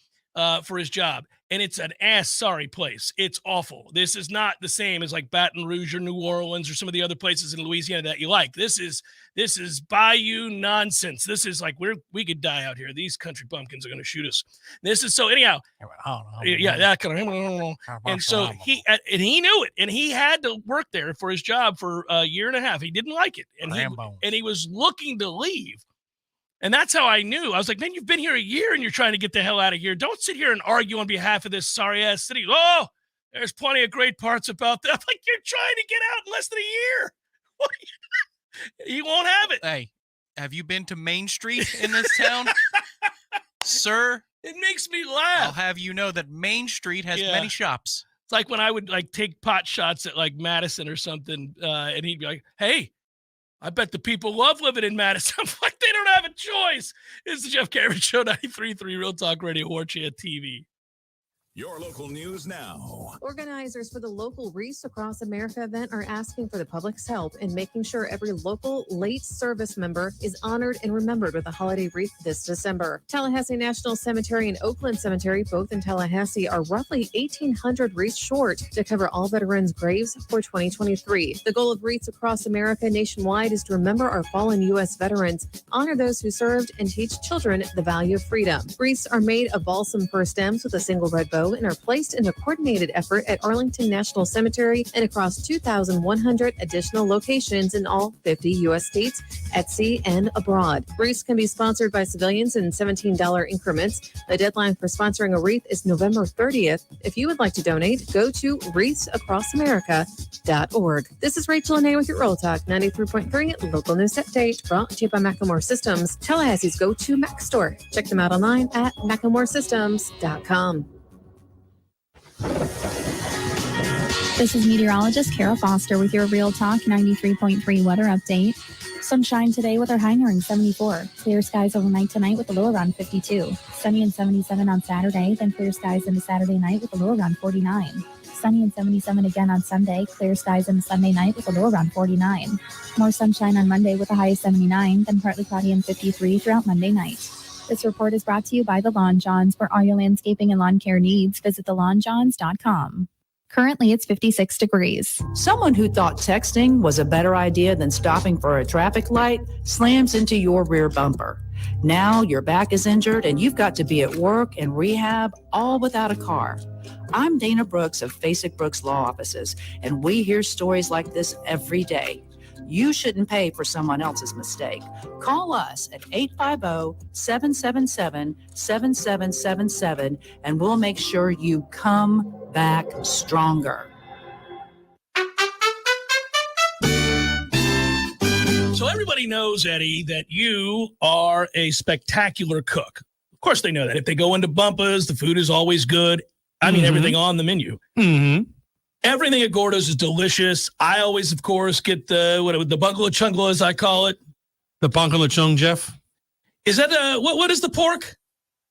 for his job. And it's an sorry place. It's awful. This is not the same as like Baton Rouge or New Orleans or some of the other places in Louisiana that you like. This is bayou nonsense. This is like we could die out here. These country bumpkins are going to shoot us. This is so anyhow. Yeah, that kind of. And so he knew it, and he had to work there for his job for a year and a half. He didn't like it, and he was looking to leave. And that's how I knew. I was like, man, you've been here a year and you're trying to get the hell out of here. Don't sit here and argue on behalf of this sorry-ass city. Oh, there's plenty of great parts about that. I'm like, you're trying to get out in less than a year. He won't have it. Hey, have you been to Main Street in this town? Sir? It makes me laugh. I'll have you know that Main Street has many shops. It's like when I would take pot shots at like Madison or something, and he'd be like, hey, I bet the people love living in Madison. I'm like, they don't have a choice. It's the Jeff Cameron Show, 93.3 Real Talk Radio, Warchant TV. Your local news now. Organizers for the local Wreaths Across America event are asking for the public's help in making sure every local late service member is honored and remembered with a holiday wreath this December. Tallahassee National Cemetery and Oakland Cemetery, both in Tallahassee, are roughly 1,800 wreaths short to cover all veterans' graves for 2023. The goal of Wreaths Across America nationwide is to remember our fallen U.S. veterans, honor those who served, and teach children the value of freedom. Wreaths are made of balsam fir stems with a single red bow flow and are placed in a coordinated effort at Arlington National Cemetery and across 2,100 additional locations in all 50 U.S. states, at sea, and abroad. Wreaths can be sponsored by civilians in $17 increments. The deadline for sponsoring a wreath is November 30th. If you would like to donate, go to wreathsacrossamerica.org. This is Rachel Anay with your Roll Talk 93.3 local news update, brought to you by Macklemore Systems, Tallahassee's go-to Mac store. Check them out online at macklemoresystems.com. This is meteorologist Kara Foster with your Real Talk 93.3 weather update. Sunshine today with our high nearing 74. Clear skies overnight tonight with a low around 52. Sunny and 77 on Saturday, then clear skies into Saturday night with a low around 49. Sunny and 77 again on Sunday, clear skies into Sunday night with a low around 49. More sunshine on Monday with a high of 79, then partly cloudy and 53 throughout Monday night. This report is brought to you by The Lawn Johns. For all your landscaping and lawn care needs, visit thelawnjohns.com. Currently, it's 56 degrees. Someone who thought texting was a better idea than stopping for a traffic light slams into your rear bumper. Now your back is injured and you've got to be at work and rehab, all without a car. I'm Dana Brooks of Basic Brooks Law Offices, and we hear stories like this every day. You shouldn't pay for someone else's mistake. Call us at 850-777-7777 and we'll make sure you come back stronger. So everybody knows, Eddie, that you are a spectacular cook. Of course they know that. If they go into Bumpa's, the food is always good. I mean, everything on the menu. Everything at Gordo's is delicious. I always, of course, get the bungalow chungla, as I call it. The bungalow chung, Jeff? Is that what is the pork?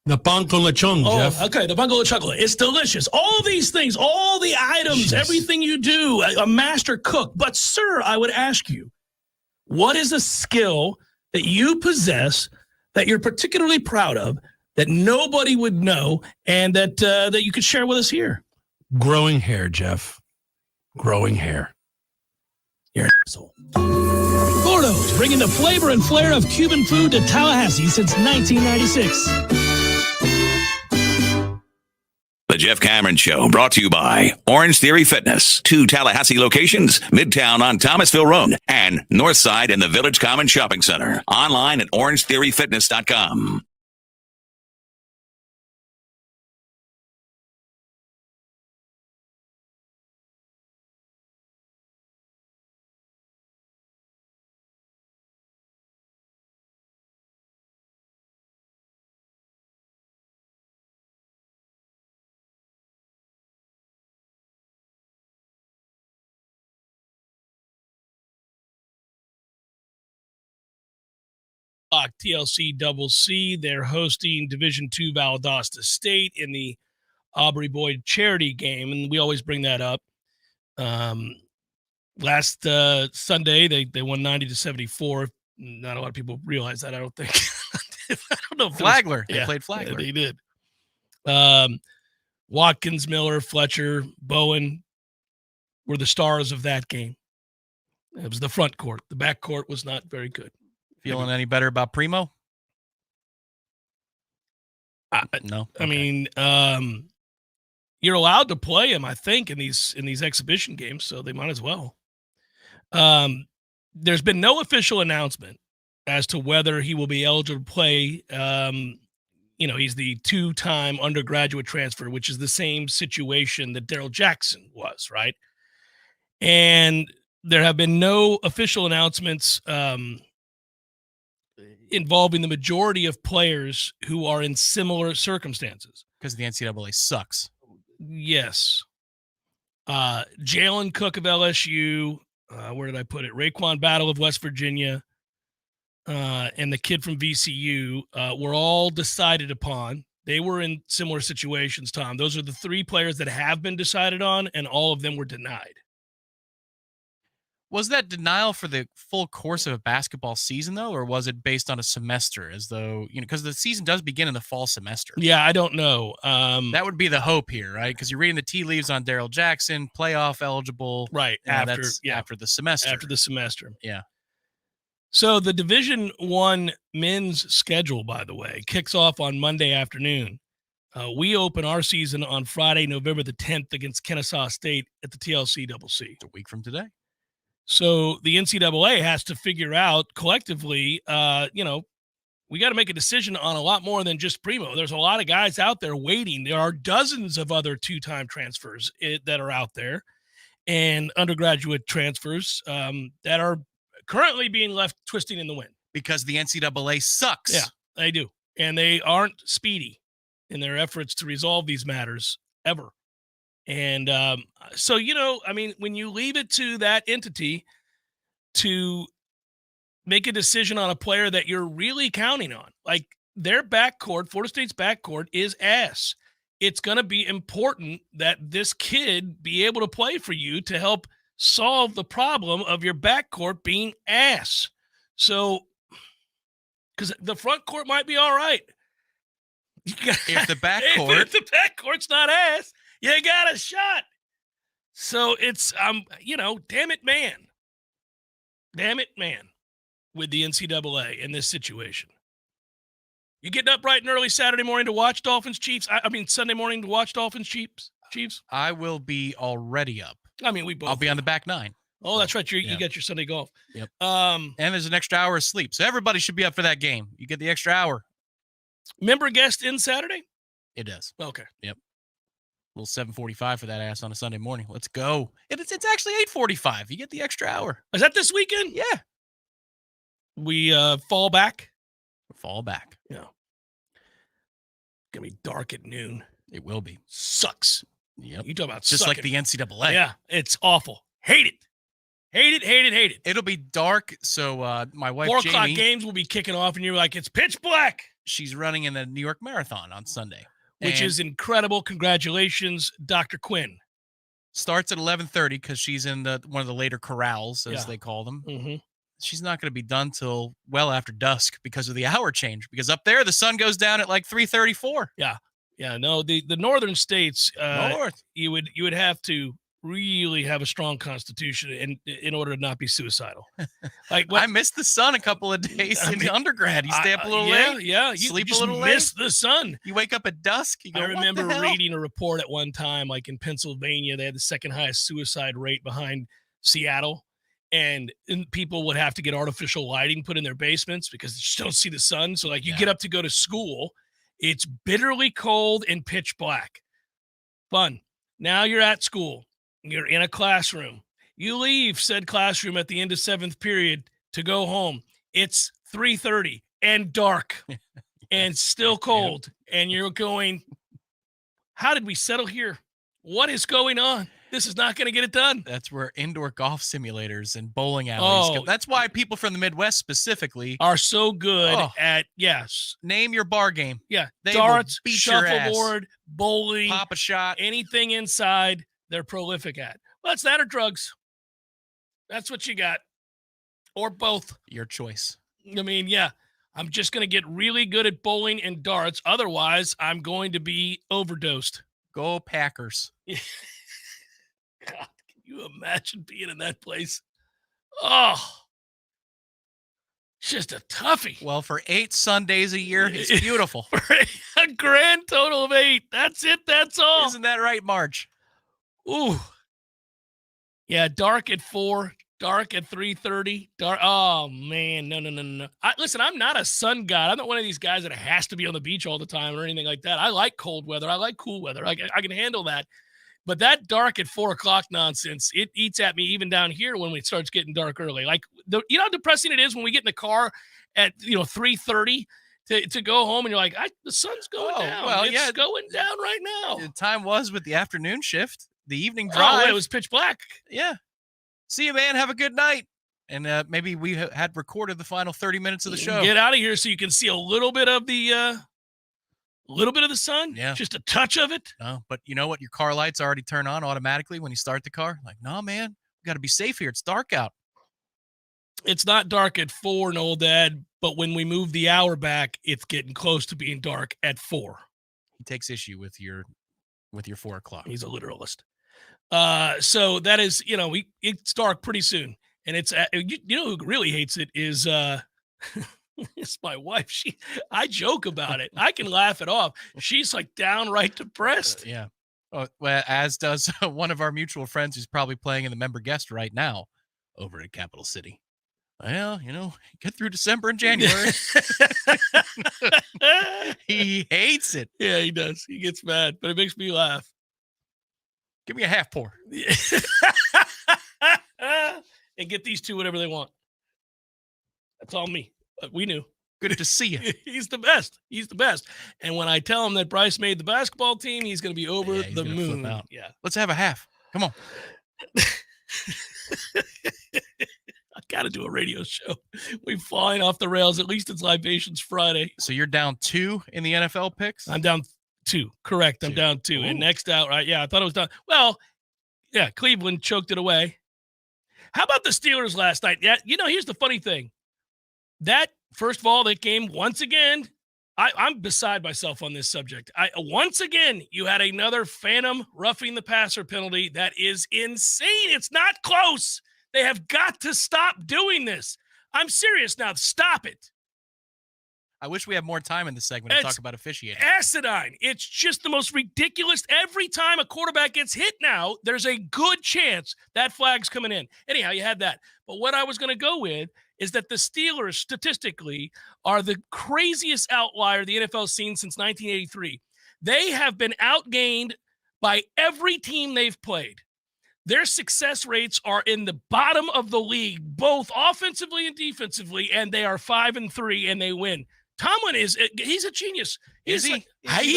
The bungalow chung, Jeff. Okay, the bungalow chungla. It's delicious. All these things, all the items, everything you do, a master cook. But, sir, I would ask you, what is a skill that you possess that you're particularly proud of, that nobody would know, and that you could share with us here? Growing hair, Jeff. Growing hair. You're an asshole. Gordo's, bringing the flavor and flair of Cuban food to Tallahassee since 1996. The Jeff Cameron Show, brought to you by Orange Theory Fitness. 2 Tallahassee locations, Midtown on Thomasville Road and Northside in the Village Common Shopping Center. Online at orangetheoryfitness.com. TLC Double C. They're hosting Division II Valdosta State in the Aubrey Boyd charity game, and we always bring that up. Last Sunday, they won 90-74. Not a lot of people realize that, I don't think. I don't know. Flagler. They played Flagler. Yeah, they did. Watkins, Miller, Fletcher, Bowen were the stars of that game. It was the front court. The back court was not very good. Feeling any better about Primo? No. I mean, you're allowed to play him, I think, in these exhibition games, so they might as well. There's been no official announcement as to whether he will be eligible to play. He's the 2-time undergraduate transfer, which is the same situation that Daryl Jackson was, right? And there have been no official announcements involving the majority of players who are in similar circumstances. Because the NCAA sucks. Yes. Jalen Cook of LSU, where did I put it? Raekwon Battle of West Virginia, and the kid from VCU were all decided upon. They were in similar situations, Tom. Those are the 3 players that have been decided on, and all of them were denied. Was that denial for the full course of a basketball season, though, or was it based on a semester, as though, because the season does begin in the fall semester? Yeah, I don't know. That would be the hope here, right? Because you're reading the tea leaves on Daryl Jackson, playoff eligible. Right. After the semester. After the semester. Yeah. So the Division I men's schedule, by the way, kicks off on Monday afternoon. We open our season on Friday, November the 10th against Kennesaw State at the TLC Double C. It's a week from today. So the NCAA has to figure out collectively, we got to make a decision on a lot more than just Primo. There's a lot of guys out there waiting. There are dozens of other two-time transfers that are out there and undergraduate transfers that are currently being left twisting in the wind. Because the NCAA sucks. Yeah, they do. And they aren't speedy in their efforts to resolve these matters ever. And so, when you leave it to that entity to make a decision on a player that you're really counting on, like their backcourt, Florida State's backcourt is ass. It's going to be important that this kid be able to play for you to help solve the problem of your backcourt being ass. So, because the front court might be all right. If the backcourt's not ass, you got a shot. So it's, damn it, man. Damn it, man, with the NCAA in this situation. You getting up bright and early Saturday morning to watch Dolphins Chiefs? Sunday morning to watch Dolphins Chiefs? I will be already up. We both. I'll be on the back nine. Oh, that's right. You got your Sunday golf. Yep. And there's an extra hour of sleep. So everybody should be up for that game. You get the extra hour. Member guest in Saturday? It does. Okay. Yep. A little 7:45 for that ass on a Sunday morning. Let's go. It's actually 8:45. You get the extra hour. Is that this weekend? Yeah. We fall back? Fall back. Yeah. Gonna be dark at noon. It will be. Sucks. Yep. You talk about just sucking. like the NCAA. Yeah, it's awful. Hate it. Hate it, hate it, hate it. It'll be dark, so my wife 4 Jamie, o'clock games will be kicking off, and you're like, it's pitch black. She's running in the New York Marathon on Sunday. Which is incredible. Congratulations, Dr. Quinn. Starts at 11:30 because she's in one of the later corrals, as they call them. Mm-hmm. She's not going to be done till well after dusk because of the hour change. Because up there, the sun goes down at like 3:34. Yeah. No, the northern states, North. you would have to really have a strong constitution in order to not be suicidal. Like I missed the sun a couple of days in undergrad. You stay up a little late. Yeah, you sleep just a little miss late. the sun. You wake up at dusk. You go, I remember what the hell? reading a report at one time, like in Pennsylvania, they had the second highest suicide rate behind Seattle. And people would have to get artificial lighting put in their basements because they just don't see the sun. So like you get up to go to school, it's bitterly cold and pitch black. Fun. Now you're at school. You're in a classroom. You leave said classroom at the end of 7th period to go home. It's 3:30 and dark and still cold. And you're going, how did we settle here? What is going on? This is not going to get it done. That's where indoor golf simulators and bowling alleys go. That's why people from the Midwest specifically are so good at, name your bar game. Yeah. They Darts, will beat your ass. shuffleboard, bowling, pop a shot, anything inside, they're prolific at. Well, it's that or drugs. That's what you got. Or both. Your choice. I'm just going to get really good at bowling and darts. Otherwise, I'm going to be overdosed. Go Packers. God, can you imagine being in that place? Oh, it's just a toughie. Well, for 8 Sundays a year, it's beautiful. A grand total of 8. That's it. That's all. Isn't that right, Marge? Ooh. Yeah, dark at 4, dark at 3:30. Dark. Oh, man. No. Listen, I'm not a sun god. I'm not one of these guys that has to be on the beach all the time or anything like that. I like cold weather. I like cool weather. I can handle that. But that dark at 4 o'clock nonsense, it eats at me even down here when it starts getting dark early. Like, you know how depressing it is when we get in the car at 3:30 to go home and you're like, the sun's going down. Well, it's going down right now. The time was with the afternoon shift, the evening drive. It was pitch black. Yeah. See you, man. Have a good night. And maybe we had recorded the final 30 minutes of the show. Get out of here so you can see a little bit of the sun. Yeah. Just a touch of it. No, but you know what? Your car lights already turn on automatically when you start the car. Like, no, man, we got to be safe here. It's dark out. It's not dark at 4, Noel Dad, but when we move the hour back, it's getting close to being dark at 4. He takes issue with your 4 o'clock. He's a literalist. So that is, it's dark pretty soon. And it's, who really hates it is It's my wife. I joke about it. I can laugh it off. She's like downright depressed. Yeah. Oh, well, as does one of our mutual friends who's probably playing in the member guest right now over at Capital City. Well, get through December and January. He hates it. Yeah, he does. He gets mad, but it makes me laugh. Give me a half pour. And get these two whatever they want. That's all me. But we knew. Good to see you. He's the best. He's the best. And when I tell him that Bryce made the basketball team, he's going to be over the moon. Yeah. Let's have a half. Come on. I got to do a radio show. We're flying off the rails. At least it's Libations Friday. So you're down 2 in the NFL picks? I'm down 2. Correct. I'm down 2. Ooh. And next out, right? Yeah, I thought it was done. Well, yeah, Cleveland choked it away. How about the Steelers last night? Yeah, here's the funny thing. That, first of all, that game, once again, I'm beside myself on this subject. Once again, you had another phantom roughing the passer penalty. That is insane. It's not close. They have got to stop doing this. I'm serious now. Stop it. I wish we had more time in this segment to talk about officiating. Asinine. It's just the most ridiculous. Every time a quarterback gets hit now, there's a good chance that flag's coming in. Anyhow, you had that. But what I was going to go with is that the Steelers, statistically, are the craziest outlier the NFL's seen since 1983. They have been outgained by every team they've played. Their success rates are in the bottom of the league, both offensively and defensively, and they are 5-3, and they win. Tomlin he's a genius. He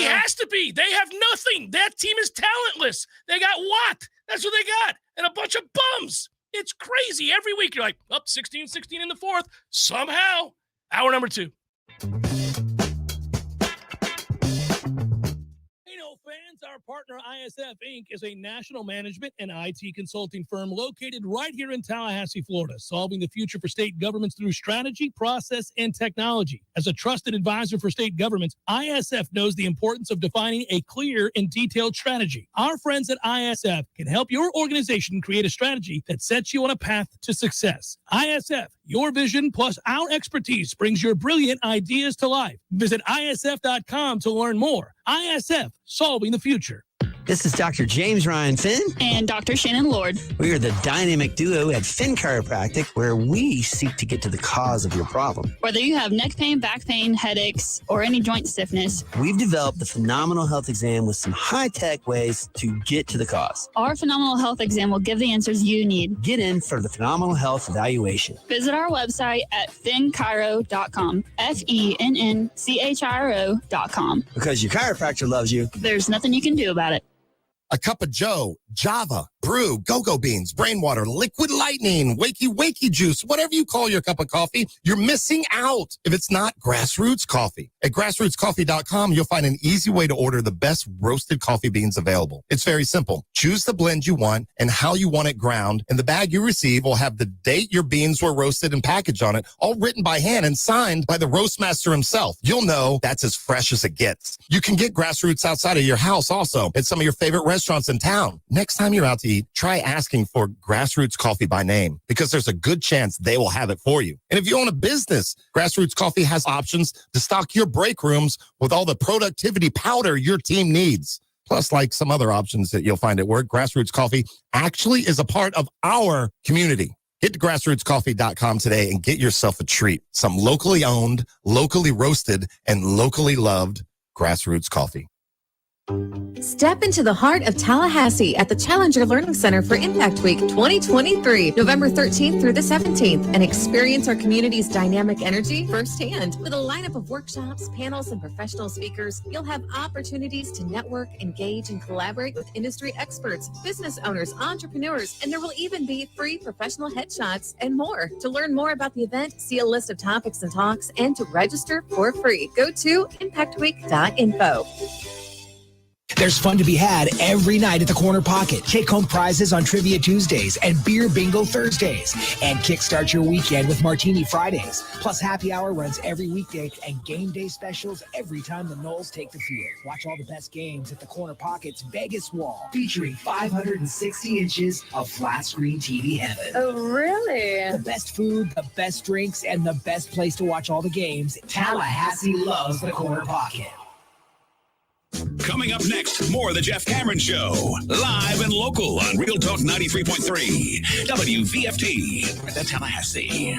has to be. They have nothing. That team is talentless. They got Watt. That's what they got. And a bunch of bums. It's crazy. Every week you're like, 16-16 in the fourth. Somehow. Hour number 2. Fans, our partner ISF Inc. is a national management and IT consulting firm located right here in Tallahassee, Florida, solving the future for state governments through strategy, process, and technology. As a trusted advisor for state governments, ISF knows the importance of defining a clear and detailed strategy. Our friends at ISF can help your organization create a strategy that sets you on a path to success. ISF, your vision plus our expertise brings your brilliant ideas to life. Visit isf.com to learn more. ISF, solving the future. This is Dr. James Ryan Finn. And Dr. Shannon Lord. We are the dynamic duo at Finn Chiropractic, where we seek to get to the cause of your problem. Whether you have neck pain, back pain, headaches, or any joint stiffness, we've developed the Phenomenal Health Exam with some high-tech ways to get to the cause. Our Phenomenal Health Exam will give the answers you need. Get in for the Phenomenal Health Evaluation. Visit our website at finnchiro.com, FENNCHIRO.com. Because your chiropractor loves you. There's nothing you can do about it. A cup of Joe, Java, brew, go-go beans, brain water, liquid lightning, wakey juice, whatever you call your cup of coffee, you're missing out if it's not Grassroots Coffee. At grassrootscoffee.com, you'll find an easy way to order the best roasted coffee beans available. It's very simple. Choose the blend you want and how you want it ground, and the bag you receive will have the date your beans were roasted and packaged on it, all written by hand and signed by the roast master himself. You'll know that's as fresh as it gets. You can get Grassroots outside of your house also at some of your favorite restaurants in town. Next time you're out to eat, try asking for Grassroots Coffee by name, because there's a good chance they will have it for you. And if you own a business, Grassroots Coffee has options to stock your break rooms with all the productivity powder your team needs. Plus, like some other options that you'll find at work, Grassroots Coffee actually is a part of our community. Get to grassrootscoffee.com today and get yourself a treat. Some locally owned, locally roasted, and locally loved Grassroots Coffee. Step into the heart of Tallahassee at the Challenger Learning Center for Impact Week 2023, November 13th through the 17th, and experience our community's dynamic energy firsthand. With a lineup of workshops, panels, and professional speakers, you'll have opportunities to network, engage, and collaborate with industry experts, business owners, entrepreneurs, and there will even be free professional headshots and more. To learn more about the event, see a list of topics and talks, and to register for free, go to impactweek.info. There's fun to be had every night at the Corner Pocket. Take-home prizes on Trivia Tuesdays and Beer Bingo Thursdays. And kickstart your weekend with Martini Fridays. Plus, happy hour runs every weekday and game day specials every time the Noles take the field. Watch all the best games at the Corner Pocket's Vegas Wall, featuring 560 inches of flat-screen TV heaven. Oh, really? The best food, the best drinks, and the best place to watch all the games. Tallahassee loves the Corner Pocket. Coming up next, more of the Jeff Cameron Show. Live and local on Real Talk 93.3 WVFT, the Tallahassee.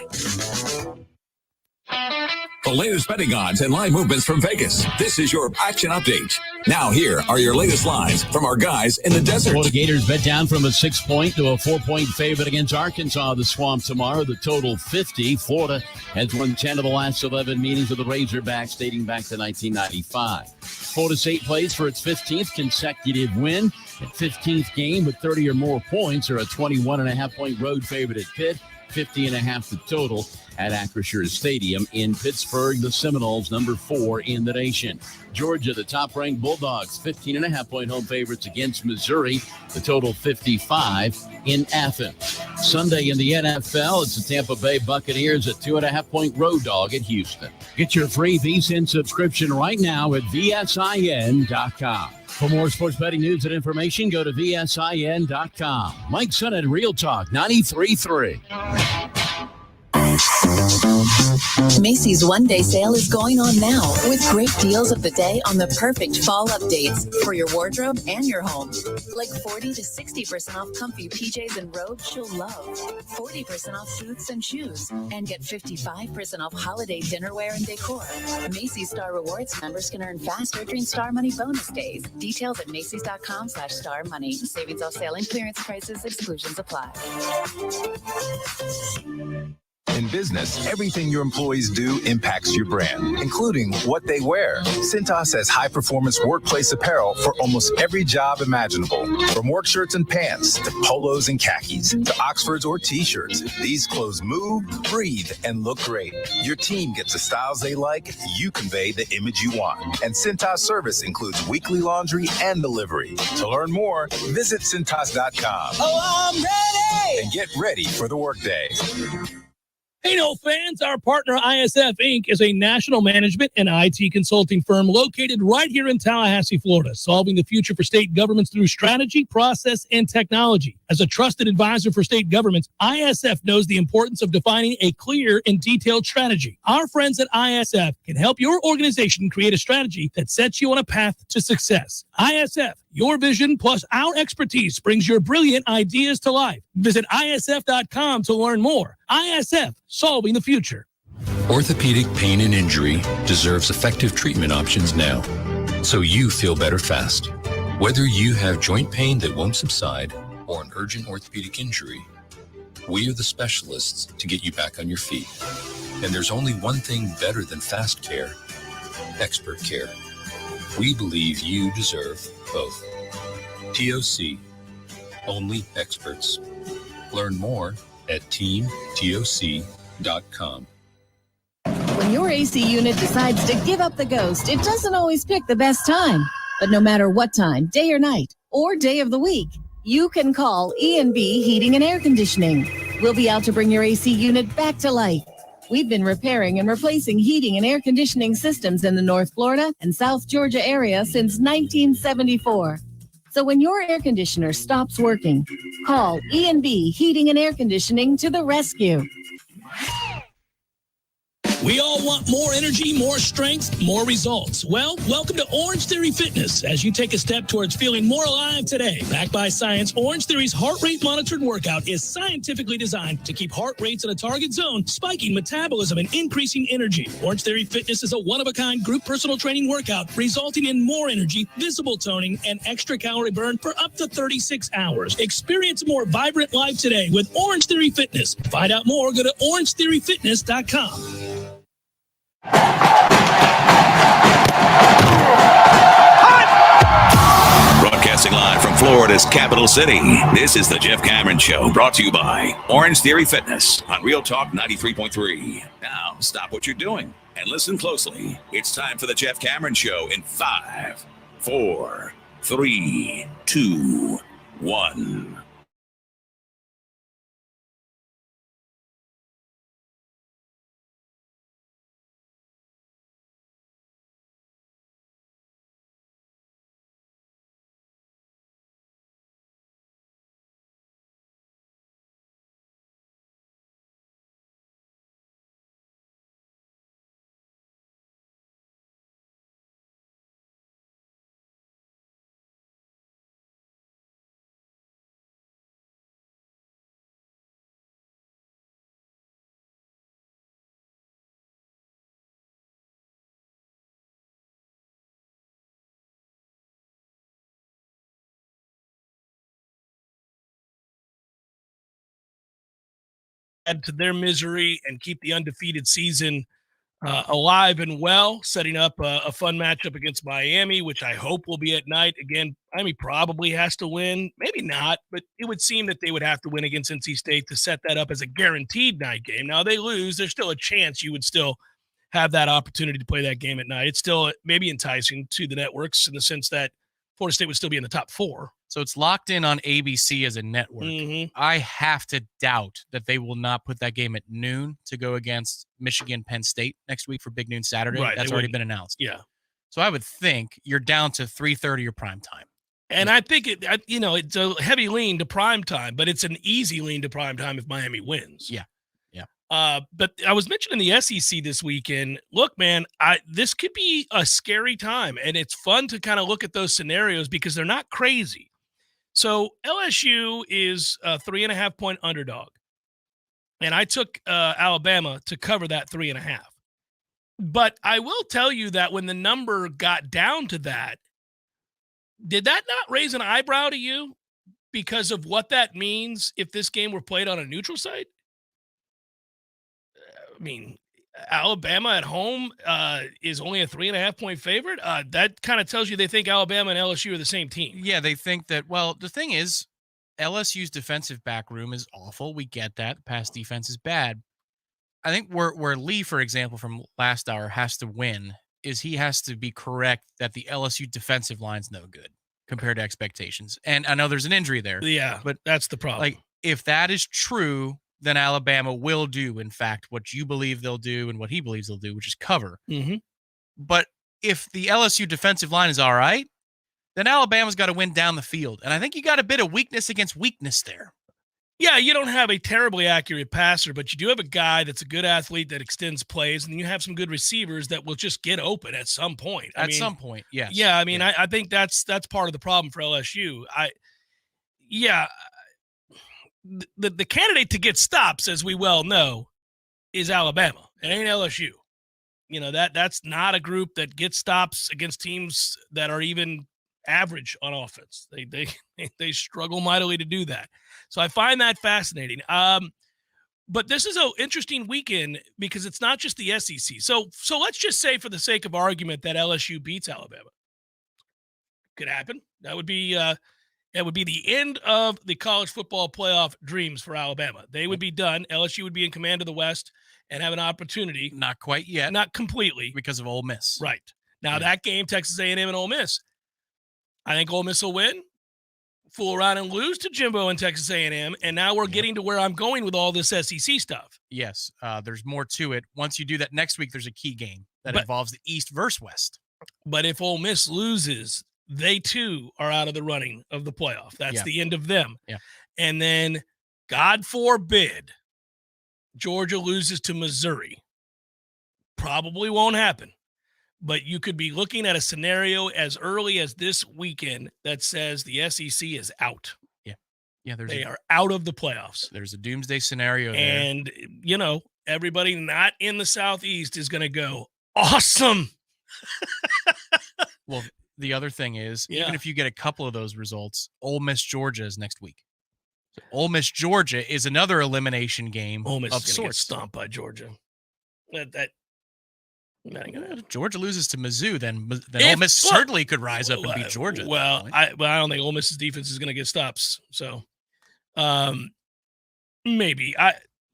The latest betting odds and line movements from Vegas. This is your action update. Now here are your latest lines from our guys in the desert. Florida Gators bet down from a 6-point to a 4-point favorite against Arkansas, the Swamp, tomorrow. The total 50. Florida has won 10 of the last 11 meetings of the Razorbacks dating back to 1995. Florida State plays for its 15th consecutive win. At 15th game with 30 or more points, or a 21.5-point road favorite at Pitt. 50.5 the total at Acrisure Stadium in Pittsburgh. The Seminoles, number 4 in the nation. Georgia, the top-ranked Bulldogs, 15.5-point home favorites against Missouri. The total 55 in Athens. Sunday in the NFL, it's the Tampa Bay Buccaneers, a 2.5-point road dog at Houston. Get your free VSiN subscription right now at VSIN.com. For more sports betting news and information, go to VSIN.com. Mike Sennett, Real Talk 93.3. Macy's one-day sale is going on now with great deals of the day on the perfect fall updates for your wardrobe and your home. Like 40 to 60% off comfy PJs and robes you'll love, 40% off suits and shoes, and get 55% off holiday dinnerware and decor. Macy's Star Rewards members can earn faster during Star Money bonus days. Details at Macy's.com/Star Money. Savings off sale and clearance prices. Exclusions apply. In business, everything your employees do impacts your brand, including what they wear. Cintas has high-performance workplace apparel for almost every job imaginable. From work shirts and pants, to polos and khakis, to Oxfords or T-shirts, these clothes move, breathe, and look great. Your team gets the styles they like, you convey the image you want. And Cintas service includes weekly laundry and delivery. To learn more, visit Cintas.com. Oh, I'm ready! And get ready for the workday. Hey, no fans, our partner ISF Inc. is a national management and IT consulting firm located right here in Tallahassee, Florida, solving the future for state governments through strategy, process, and technology. As a trusted advisor for state governments, ISF knows the importance of defining a clear and detailed strategy. Our friends at ISF can help your organization create a strategy that sets you on a path to success. ISF, your vision plus our expertise brings your brilliant ideas to life. Visit ISF.com to learn more. ISF, solving the future. Orthopedic pain and injury deserves effective treatment options now, so you feel better fast. Whether you have joint pain that won't subside or an urgent orthopedic injury, we are the specialists to get you back on your feet. And there's only one thing better than fast care: expert care. We believe you deserve both. TOC, only experts. Learn more at teamtoc.com. When your AC unit decides to give up the ghost, it doesn't always pick the best time. But no matter what time, day or night, or day of the week, you can call E&B Heating and Air Conditioning. We'll be out to bring your AC unit back to life. We've been repairing and replacing heating and air conditioning systems in the North Florida and South Georgia area since 1974. So when your air conditioner stops working, call E&B Heating and Air Conditioning to the rescue. We all want more energy, more strength, more results. Well, welcome to Orange Theory Fitness as you take a step towards feeling more alive today. Backed by science, Orange Theory's heart rate monitored workout is scientifically designed to keep heart rates in a target zone, spiking metabolism and increasing energy. Orange Theory Fitness is a one-of-a-kind group personal training workout resulting in more energy, visible toning, and extra calorie burn for up to 36 hours. Experience a more vibrant life today with Orange Theory Fitness. Find out more, go to orangetheoryfitness.com. Broadcasting live from Florida's capital city, this is the Jeff Cameron Show, brought to you by Orange Theory Fitness on Real Talk 93.3. Now, stop what you're doing and listen closely. It's time for the Jeff Cameron Show in 5, 4, 3, 2, 1. Add to their misery and keep the undefeated season alive and well, setting up a fun matchup against Miami, which I hope will be at night. Again, Miami probably has to win. Maybe not, but it would seem that they would have to win against NC State to set that up as a guaranteed night game. Now, they lose, there's still a chance you would still have that opportunity to play that game at night. It's still maybe enticing to the networks in the sense that Florida State would still be in the top 4. So it's locked in on ABC as a network. I have to doubt that they will not put that game at noon to go against Michigan, Penn State next week for Big Noon Saturday. Right, That's already been announced. Yeah. So I would think you're down to 3:30 your prime time. And I think it's a heavy lean to prime time, but it's an easy lean to prime time if Miami wins. Yeah. But I was mentioning the SEC this weekend. Look, man, this could be a scary time, and it's fun to kind of look at those scenarios because they're not crazy. So LSU is a 3.5-point underdog, and I took Alabama to cover that 3.5. But I will tell you that when the number got down to that, did that not raise an eyebrow to you because of what that means if this game were played on a neutral site? I mean, Alabama at home is only a 3.5-point favorite. That kind of tells you they think Alabama and LSU are the same team. Yeah, they think that, well, the thing is, LSU's defensive back room is awful. We get that. Pass defense is bad. I think where Lee, for example, from last hour has to win is he has to be correct that the LSU defensive line's no good compared to expectations. And I know there's an injury there. Yeah, but that's the problem. Like, if that is true, then Alabama will do, in fact, what you believe they'll do and what he believes they'll do, which is cover. But if the LSU defensive line is all right, then Alabama's got to win down the field. And I think you got a bit of weakness against weakness there. Yeah, you don't have a terribly accurate passer, but you do have a guy that's a good athlete that extends plays, and you have some good receivers that will just get open at some point. At some point, yes. Yeah, I mean, I think that's part of the problem for LSU. The candidate to get stops, as we well know, is Alabama. It ain't LSU. You know, that's not a group that gets stops against teams that are even average on offense. They struggle mightily to do that. So I find that fascinating. But this is an interesting weekend because it's not just the SEC. So let's just say, for the sake of argument, that LSU beats Alabama. Could happen. That would be the end of the college football playoff dreams for Alabama. They would be done. LSU would be in command of the West and have an opportunity. Not quite yet. Not completely. Because of Ole Miss. Right. Now, that game, Texas A&M and Ole Miss, I think Ole Miss will win, fool around and lose to Jimbo and Texas A&M, and now we're getting to where I'm going with all this SEC stuff. Yes, there's more to it. Once you do that next week, there's a key game that involves the East versus West. But if Ole Miss loses, they too are out of the running of the playoff. That's the end of them. Yeah. And then, God forbid, Georgia loses to Missouri. Probably won't happen. But you could be looking at a scenario as early as this weekend that says the SEC is out. Yeah, they are out of the playoffs. There's a doomsday scenario there. And, everybody not in the Southeast is going to go, awesome. Well, the other thing is, even if you get a couple of those results, Ole Miss Georgia is next week. So Ole Miss Georgia is another elimination game Ole Miss of is going to get sorts. stomped by Georgia. That ain't gonna happen. If Georgia loses to Mizzou, then Ole Miss certainly could rise up and beat Georgia. Well, I don't think Ole Miss's defense is going to get stops. So, maybe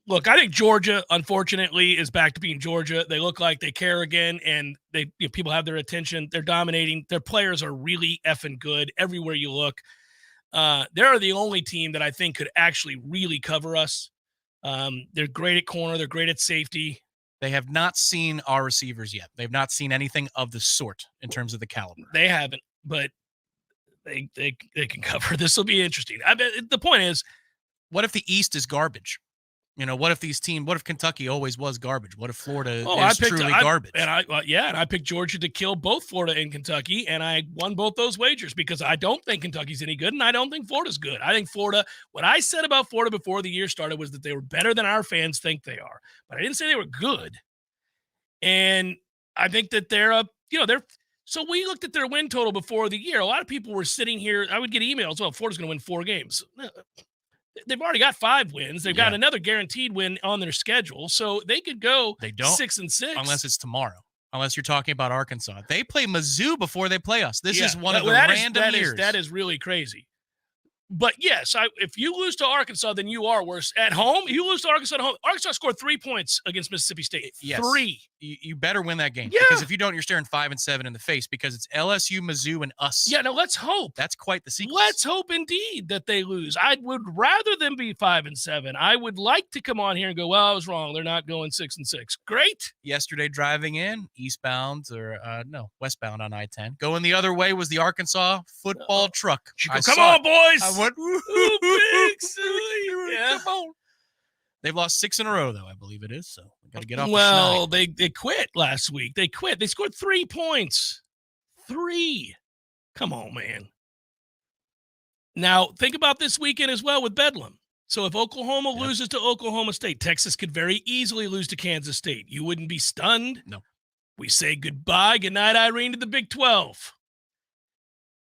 Look, I think Georgia, unfortunately, is back to being Georgia. They look like they care again, and people have their attention. They're dominating. Their players are really effing good everywhere you look. They're the only team that I think could actually really cover us. They're great at corner. They're great at safety. They have not seen our receivers yet. They've not seen anything of the sort in terms of the caliber. They haven't, but they can cover. This will be interesting. I bet the point is, what if the East is garbage? What if Kentucky always was garbage? What if Florida is truly garbage? And I picked Georgia to kill both Florida and Kentucky, and I won both those wagers because I don't think Kentucky's any good, and I don't think Florida's good. I think Florida, what I said about Florida before the year started was that they were better than our fans think they are, but I didn't say they were good. And I think that so we looked at their win total before the year. A lot of people were sitting here. I would get emails, well, Florida's going to win 4 games. They've already got 5 wins. They've got another guaranteed win on their schedule, so they could go 6-6 unless it's tomorrow. Unless you're talking about Arkansas, they play Mizzou before they play us. This is one of the random years. That is really crazy. But yes, if you lose to Arkansas, then you are worse. At home, you lose to Arkansas at home. Arkansas scored 3 points against Mississippi State. Yes. 3. You better win that game. Yeah. Because if you don't, you're staring 5-7 in the face because it's LSU, Mizzou, and us. Yeah, no, let's hope. That's quite the sequence. Let's hope indeed that they lose. I would rather them be 5-7. I would like to come on here and go, well, I was wrong. They're not going 6-6. Great. Yesterday driving in, westbound on I-10. Going the other way was the Arkansas football truck. Come on, boys. I went, ooh, big silly. Yeah. Come on. They've lost 6 in a row, though, I believe it is. So we got to get off Well, the schneid. they quit last week. They quit. They scored 3 points. 3. Come on, man. Now, think about this weekend as well with Bedlam. So if Oklahoma loses to Oklahoma State, Texas could very easily lose to Kansas State. You wouldn't be stunned. No. We say goodbye. Good night, Irene, to the Big 12.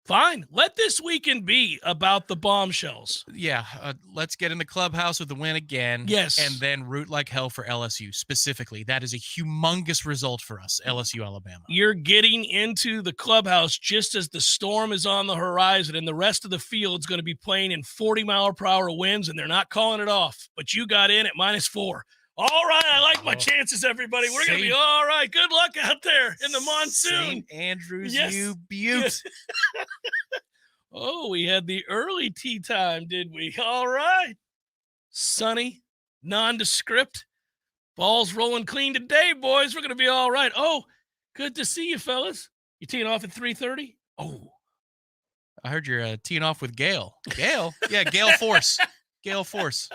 Fine. Let this weekend be about the bombshells. Yeah. Let's get in the clubhouse with the win again. Yes. And then root like hell for LSU specifically. That is a humongous result for us, LSU, Alabama. You're getting into the clubhouse just as the storm is on the horizon and the rest of the field's going to be playing in 40-mile-per-hour winds, and they're not calling it off. But you got in at -4. All right, I like my chances, everybody. We're going to be all right. Good luck out there in the monsoon. St. Andrews, yes. you beaut. Oh, we had the early tea time, did we? All right. Sunny, nondescript. Balls rolling clean today, boys. We're going to be all right. Oh, good to see you, fellas. You teeing off at 3:30? Oh. I heard you're teeing off with Gale. Gale? Yeah, Gale Force. Gale Force.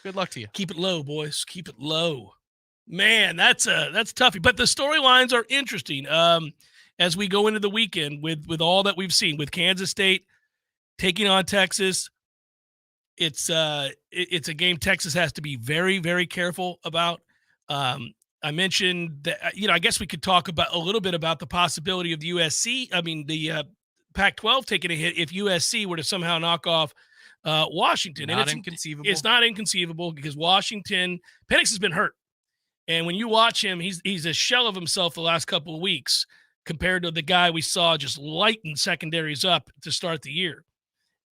Good luck to you. Keep it low, boys. Keep it low. Man, that's toughy. But the storylines are interesting as we go into the weekend with all that we've seen with Kansas State taking on Texas. It's a game Texas has to be very, very careful about. I mentioned that, I guess we could talk about a little bit about the possibility of the Pac-12 taking a hit if USC were to somehow knock off Washington. Not inconceivable. It's not inconceivable because Penix has been hurt. And when you watch him, he's a shell of himself the last couple of weeks compared to the guy we saw just lighten secondaries up to start the year.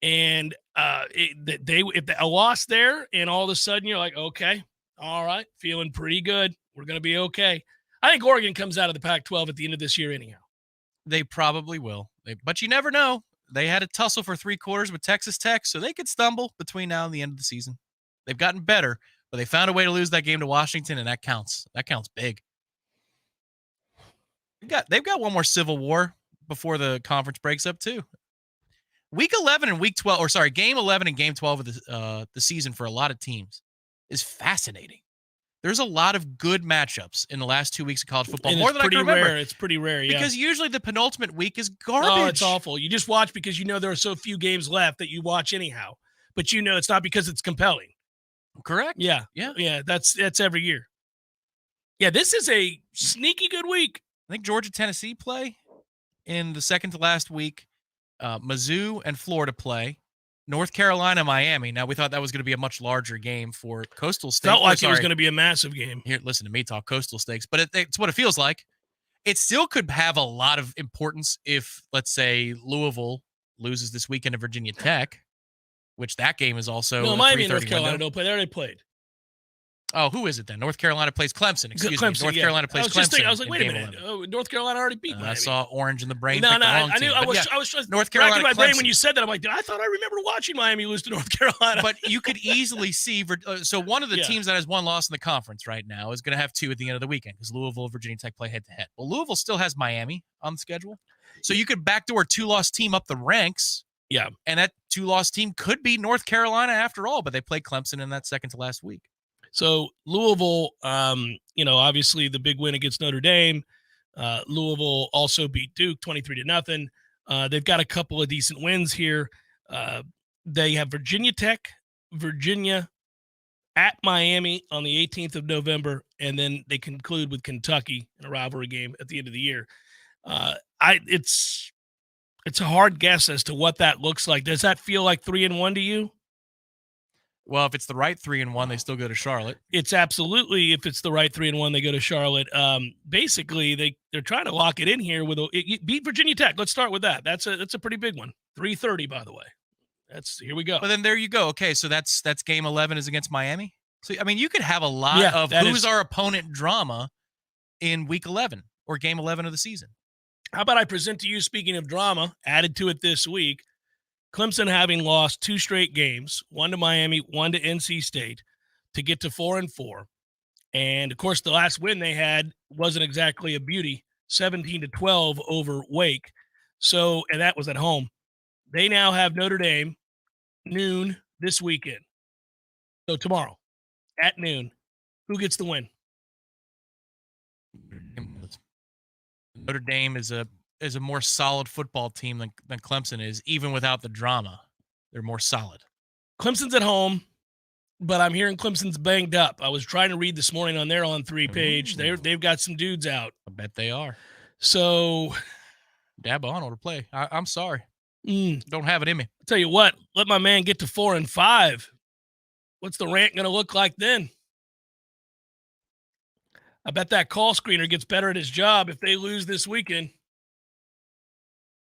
And if a loss there and all of a sudden you're like, okay, all right, feeling pretty good. We're going to be okay. I think Oregon comes out of the Pac-12 at the end of this year anyhow. They probably will. But you never know. They had a tussle for 3 quarters with Texas Tech, so they could stumble between now and the end of the season. They've gotten better, but they found a way to lose that game to Washington, and that counts. That counts big. They've got one more Civil War before the conference breaks up, too. Week 11 and Week 12, Game 11 and Game 12 of the season for a lot of teams is fascinating. There's a lot of good matchups in the last 2 weeks of college football. And more than I can remember. It's pretty rare, yeah. Because usually the penultimate week is garbage. Oh, it's awful. You just watch because there are so few games left that you watch anyhow. But it's not because it's compelling. Correct. Yeah. That's every year. Yeah, this is a sneaky good week. I think Georgia, Tennessee play in the second to last week. Mizzou and Florida play. North Carolina, Miami. Now, we thought that was going to be a much larger game for Coastal State. Felt like it was going to be a massive game. Here, listen to me talk Coastal Stakes, but it's what it feels like. It still could have a lot of importance if, let's say, Louisville loses this weekend to Virginia Tech, which that game is also Miami and North Carolina don't play. They already played. Oh, who is it then? North Carolina plays Clemson. Excuse me. North Carolina plays Clemson. I was like, wait a minute. 11. Oh, North Carolina already beat Miami. I saw orange in the brain. No, picked the wrong I knew. team. I But was North Carolina. My brain when you said that. I'm like, I thought I remember watching Miami lose to North Carolina. But you could easily see. So one of the teams that has one loss in the conference right now is going to have two at the end of the weekend because Louisville and Virginia Tech play head to head. Well, Louisville still has Miami on the schedule, so you could backdoor 2-loss team up the ranks. Yeah, and that 2-loss team could be North Carolina after all, but they play Clemson in that second to last week. So Louisville, obviously the big win against Notre Dame. Louisville also beat Duke 23-0. They've got a couple of decent wins here. They have Virginia Tech, Virginia at Miami on the 18th of November, and then they conclude with Kentucky in a rivalry game at the end of the year. It's a hard guess as to what that looks like. Does that feel like 3-1 to you? Well, if it's the right 3-1, they still go to Charlotte. It's absolutely, if it's the right 3-1, they go to Charlotte. Basically, they're trying to lock it in here with beat Virginia Tech. Let's start with that. That's a pretty big one. 3:30, by the way. Here we go. But then there you go. Okay, so that's game 11 is against Miami. So I mean, you could have a lot of who's our opponent drama in week 11 or game 11 of the season. How about I present to you, speaking of drama, added to it this week, Clemson having lost 2 straight games, one to Miami, one to NC State, to get to 4-4. And, of course, the last win they had wasn't exactly a beauty, 17-12 over Wake. So, and that was at home. They now have Notre Dame noon this weekend. So tomorrow at noon, who gets the win? Notre Dame is a more solid football team than Clemson is, even without the drama. They're more solid. Clemson's at home, but I'm hearing Clemson's banged up. I was trying to read this morning on their On3 page. They've got some dudes out. I bet they are. So, Dab on to play. I'm sorry. Don't have it in me. I'll tell you what, let my man get to 4-5. What's the rant going to look like then? I bet that call screener gets better at his job if they lose this weekend.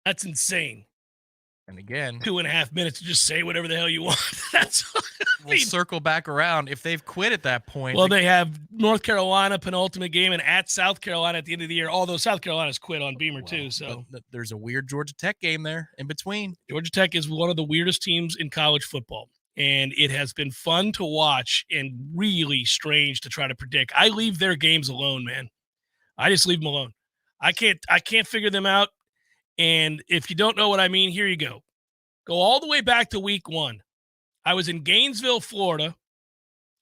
That's insane. And again, 2.5 minutes to just say whatever the hell you want. We'll circle back around. If they've quit at that point. Well, they have North Carolina penultimate game and at South Carolina at the end of the year, although South Carolina's quit on Beamer too. So there's a weird Georgia Tech game there in between. Georgia Tech is one of the weirdest teams in college football. And it has been fun to watch and really strange to try to predict. I leave their games alone, man. I just leave them alone. I can't figure them out. And if you don't know what I mean, here you go. Go all the way back to week 1. I was in Gainesville, Florida,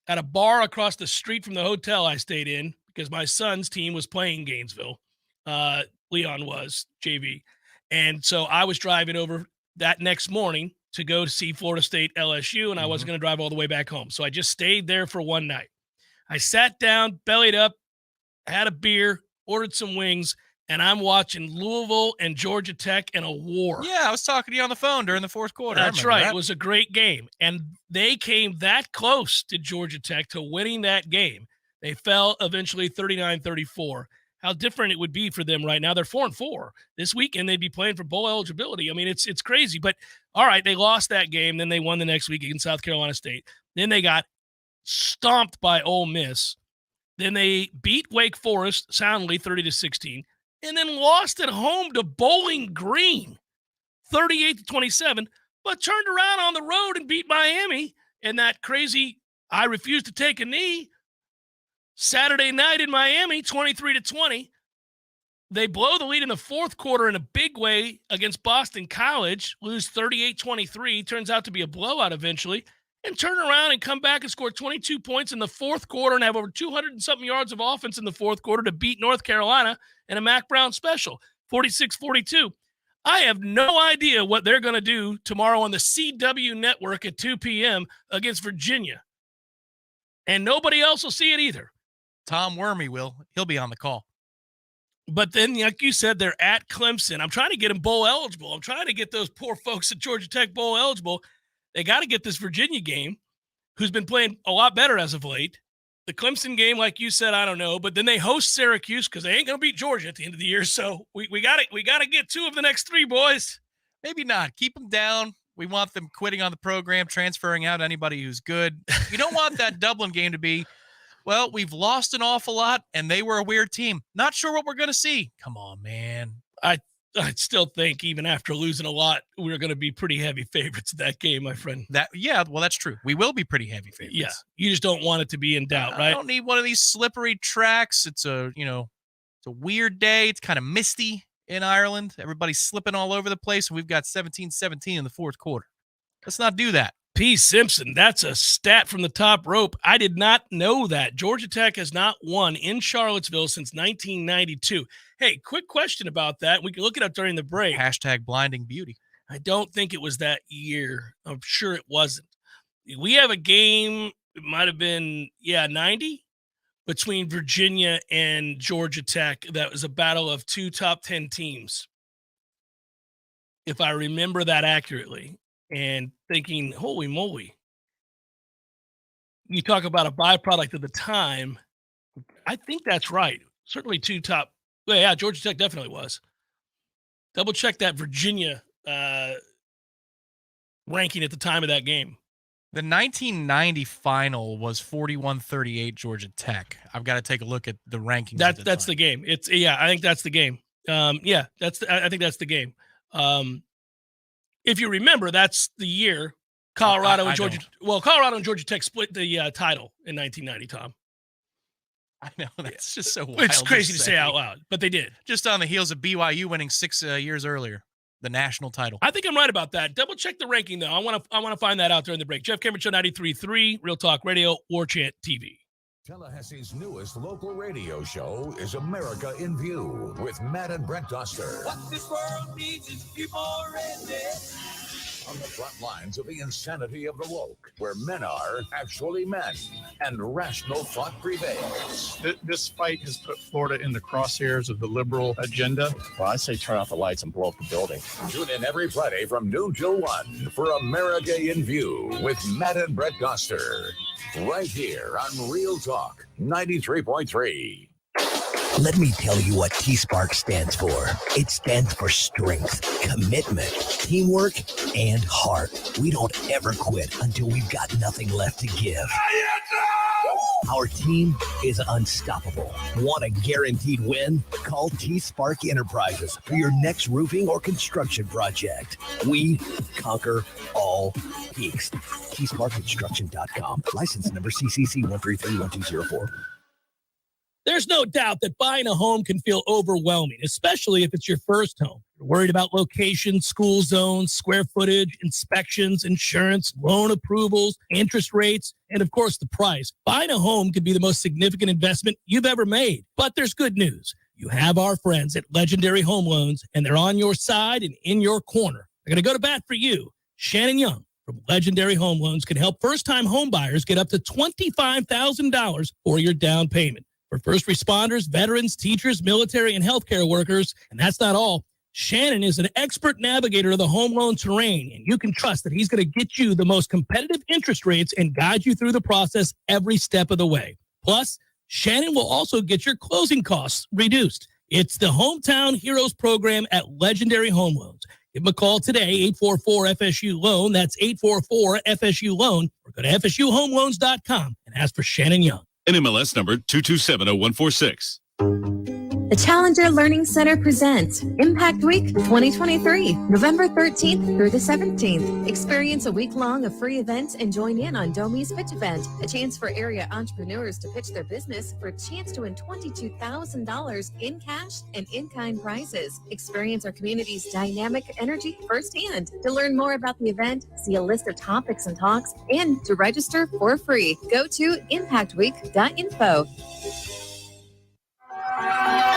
at a bar across the street from the hotel I stayed in because my son's team was playing Gainesville. Leon was, JV. And so I was driving over that next morning to go to see Florida State LSU, and I wasn't going to drive all the way back home. So I just stayed there for one night. I sat down, bellied up, had a beer, ordered some wings, and I'm watching Louisville and Georgia Tech in a war. Yeah, I was talking to you on the phone during the fourth quarter. That's right. It was a great game. And they came that close to Georgia Tech to winning that game. They fell eventually 39-34. How different it would be for them right now. They're 4-4. This weekend, they'd be playing for bowl eligibility. I mean, it's crazy. But, all right, they lost that game. Then they won the next week against South Carolina State. Then they got stomped by Ole Miss. Then they beat Wake Forest soundly 30-16. And then lost at home to Bowling Green 38-27. But turned around on the road and beat Miami in that crazy I refuse to take a knee Saturday night in Miami, 23-20. They blow the lead in the fourth quarter in a big way against Boston College, lose 38-23, turns out to be a blowout eventually, and turn around and come back and score 22 points in the fourth quarter and have over 200 and something yards of offense in the fourth quarter to beat North Carolina in a Mac Brown special, 46-42. I have no idea what they're going to do tomorrow on the CW network at 2 p.m. against Virginia. And nobody else will see it either. Tom Wormy will. He'll be on the call. But then, like you said, they're at Clemson. I'm trying to get them bowl eligible. I'm trying to get those poor folks at Georgia Tech bowl eligible. They got to get this Virginia game, who's been playing a lot better as of late. The Clemson game, like you said, I don't know. But then they host Syracuse because they ain't going to beat Georgia at the end of the year. So we got to get 2 of the next 3, boys. Maybe not. Keep them down. We want them quitting on the program, transferring out anybody who's good. You don't want that Dublin game to be Well, we've lost an awful lot, and they were a weird team. Not sure what we're going to see. Come on, man. I still think even after losing a lot, we're going to be pretty heavy favorites in that game, my friend. Well, that's true. We will be pretty heavy favorites. Yeah, you just don't want it to be in doubt, right? I don't need one of these slippery tracks. It's a weird day. It's kind of misty in Ireland. Everybody's slipping all over the place, and we've got 17-17 in the fourth quarter. Let's not do that. P. Simpson, that's a stat from the top rope. I did not know that. Georgia Tech has not won in Charlottesville since 1992. Hey, quick question about that. We can look it up during the break. Hashtag blinding beauty. I don't think it was that year. I'm sure it wasn't. We have a game, it might have been, 90, between Virginia and Georgia Tech. That was a battle of two top 10 teams, if I remember that accurately. And thinking, holy moly, you talk about a byproduct of the time. I think that's right. Certainly two top. Well, yeah, Georgia Tech definitely was. Double check that Virginia ranking at the time of that game. The 1990 final was 41-38 Georgia Tech. I've got to take a look at the rankings. That's the game. I think that's the game. I think that's the game. If you remember, that's the year Colorado and Georgia. Well, Colorado and Georgia Tech split the title in 1990. Tom, I know that's just so wild. It's crazy to say out loud, but they did. Just on the heels of BYU winning 6 years earlier, the national title. I think I'm right about that. Double check the ranking though. I want to find that out during the break. Jeff Cameron Show 93.3, Real Talk Radio, Warchant TV. Tallahassee's newest local radio show is America in View with Matt and Brett Doster. What this world needs is a few more rednecks. On the front lines of the insanity of the woke, where men are actually men, and rational thought prevails. This fight has put Florida in the crosshairs of the liberal agenda. Well, I say turn off the lights and blow up the building. Tune in every Friday from noon till 1 for America in View with Matt and Brett Doster. Right here on Real Talk 93.3. Let me tell you what T-Spark stands for. It stands for strength, commitment, teamwork, and heart. We don't ever quit until we've got nothing left to give. Our team is unstoppable. Want a guaranteed win? Call T-Spark Enterprises for your next roofing or construction project. We conquer all peaks. TSparkConstruction.com. License number CCC 1331204. There's no doubt that buying a home can feel overwhelming, especially if it's your first home. You're worried about location, school zones, square footage, inspections, insurance, loan approvals, interest rates, and of course the price. Buying a home could be the most significant investment you've ever made. But there's good news. You have our friends at Legendary Home Loans, and they're on your side and in your corner. They're going to go to bat for you. Shannon Young from Legendary Home Loans can help first-time home buyers get up to $25,000 for your down payment. For first responders, veterans, teachers, military, and healthcare workers. And that's not all. Shannon is an expert navigator of the home loan terrain, and you can trust that he's going to get you the most competitive interest rates and guide you through the process every step of the way. Plus, Shannon will also get your closing costs reduced. It's the Hometown Heroes program at Legendary Home Loans. Give them a call today, 844-FSU-LOAN. That's 844-FSU-LOAN. Or go to FSUHomeLoans.com and ask for Shannon Young. NMLS number 2270-146. The Challenger Learning Center presents Impact Week 2023, November 13th through the 17th. Experience a week long of free events and join in on Domi's Pitch Event, a chance for area entrepreneurs to pitch their business for a chance to win $22,000 in cash and in-kind prizes. Experience our community's dynamic energy firsthand. To learn more about the event, see a list of topics and talks, and to register for free, go to impactweek.info.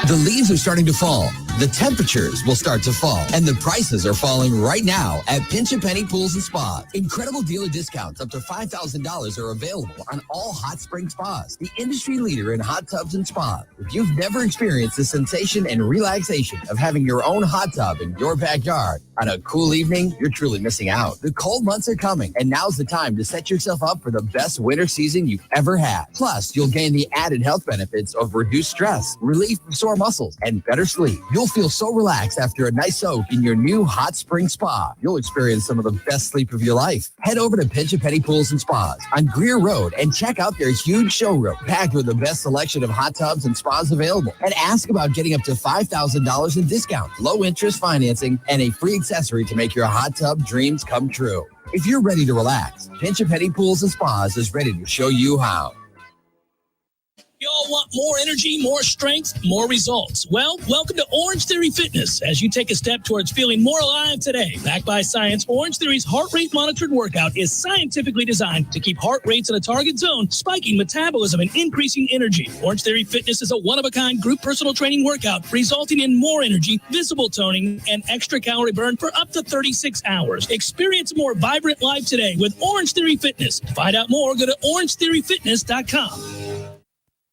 The leaves are starting to fall. The temperatures will start to fall. And the prices are falling right now at Pinch A Penny Pools and Spas. Incredible dealer discounts up to $5,000 are available on all hot spring spas. The industry leader in hot tubs and spas. If you've never experienced the sensation and relaxation of having your own hot tub in your backyard on a cool evening, you're truly missing out. The cold months are coming, and now's the time to set yourself up for the best winter season you've ever had. Plus, you'll gain the added health benefits of reduced stress, relief of sore muscles, and better sleep. You'll You'll feel so relaxed after a nice soak in your new hot spring spa. You'll experience some of the best sleep of your life. Head over to Pinch A Penny Pools and Spas on Greer Road and check out their huge showroom packed with the best selection of hot tubs and spas available. And ask about getting up to $5,000 in discounts, low interest financing, and a free accessory to make your hot tub dreams come true. If you're ready to relax, Pinch A Penny Pools and Spas is ready to show you how. Y'all want more energy, more strength, more results? Well, welcome to Orange Theory Fitness as you take a step towards feeling more alive today. Backed by science, Orange Theory's heart rate monitored workout is scientifically designed to keep heart rates in a target zone, spiking metabolism and increasing energy. Orange Theory Fitness is a one-of-a-kind group personal training workout resulting in more energy, visible toning, and extra calorie burn for up to 36 hours. Experience a more vibrant life today with Orange Theory Fitness. To find out more, go to orangetheoryfitness.com.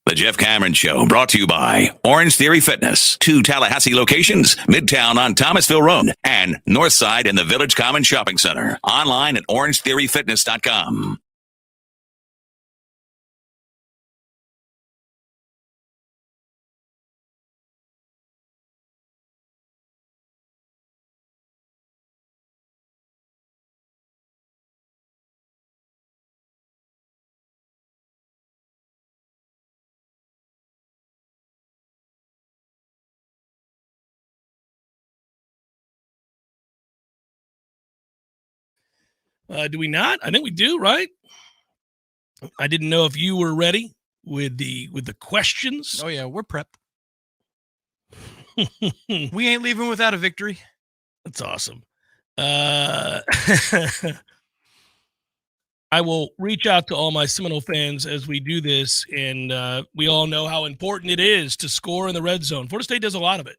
The Jeff Cameron Show, brought to you by Orange Theory Fitness. 2 Tallahassee locations, Midtown on Thomasville Road and Northside in the Village Common Shopping Center. Online at orangetheoryfitness.com. Do we not? I think we do, right? I didn't know if you were ready with the questions. Oh yeah, we're prepped. We ain't leaving without a victory. That's awesome. I will reach out to all my Seminole fans as we do this, and we all know how important it is to score in the red zone. Florida State does a lot of it.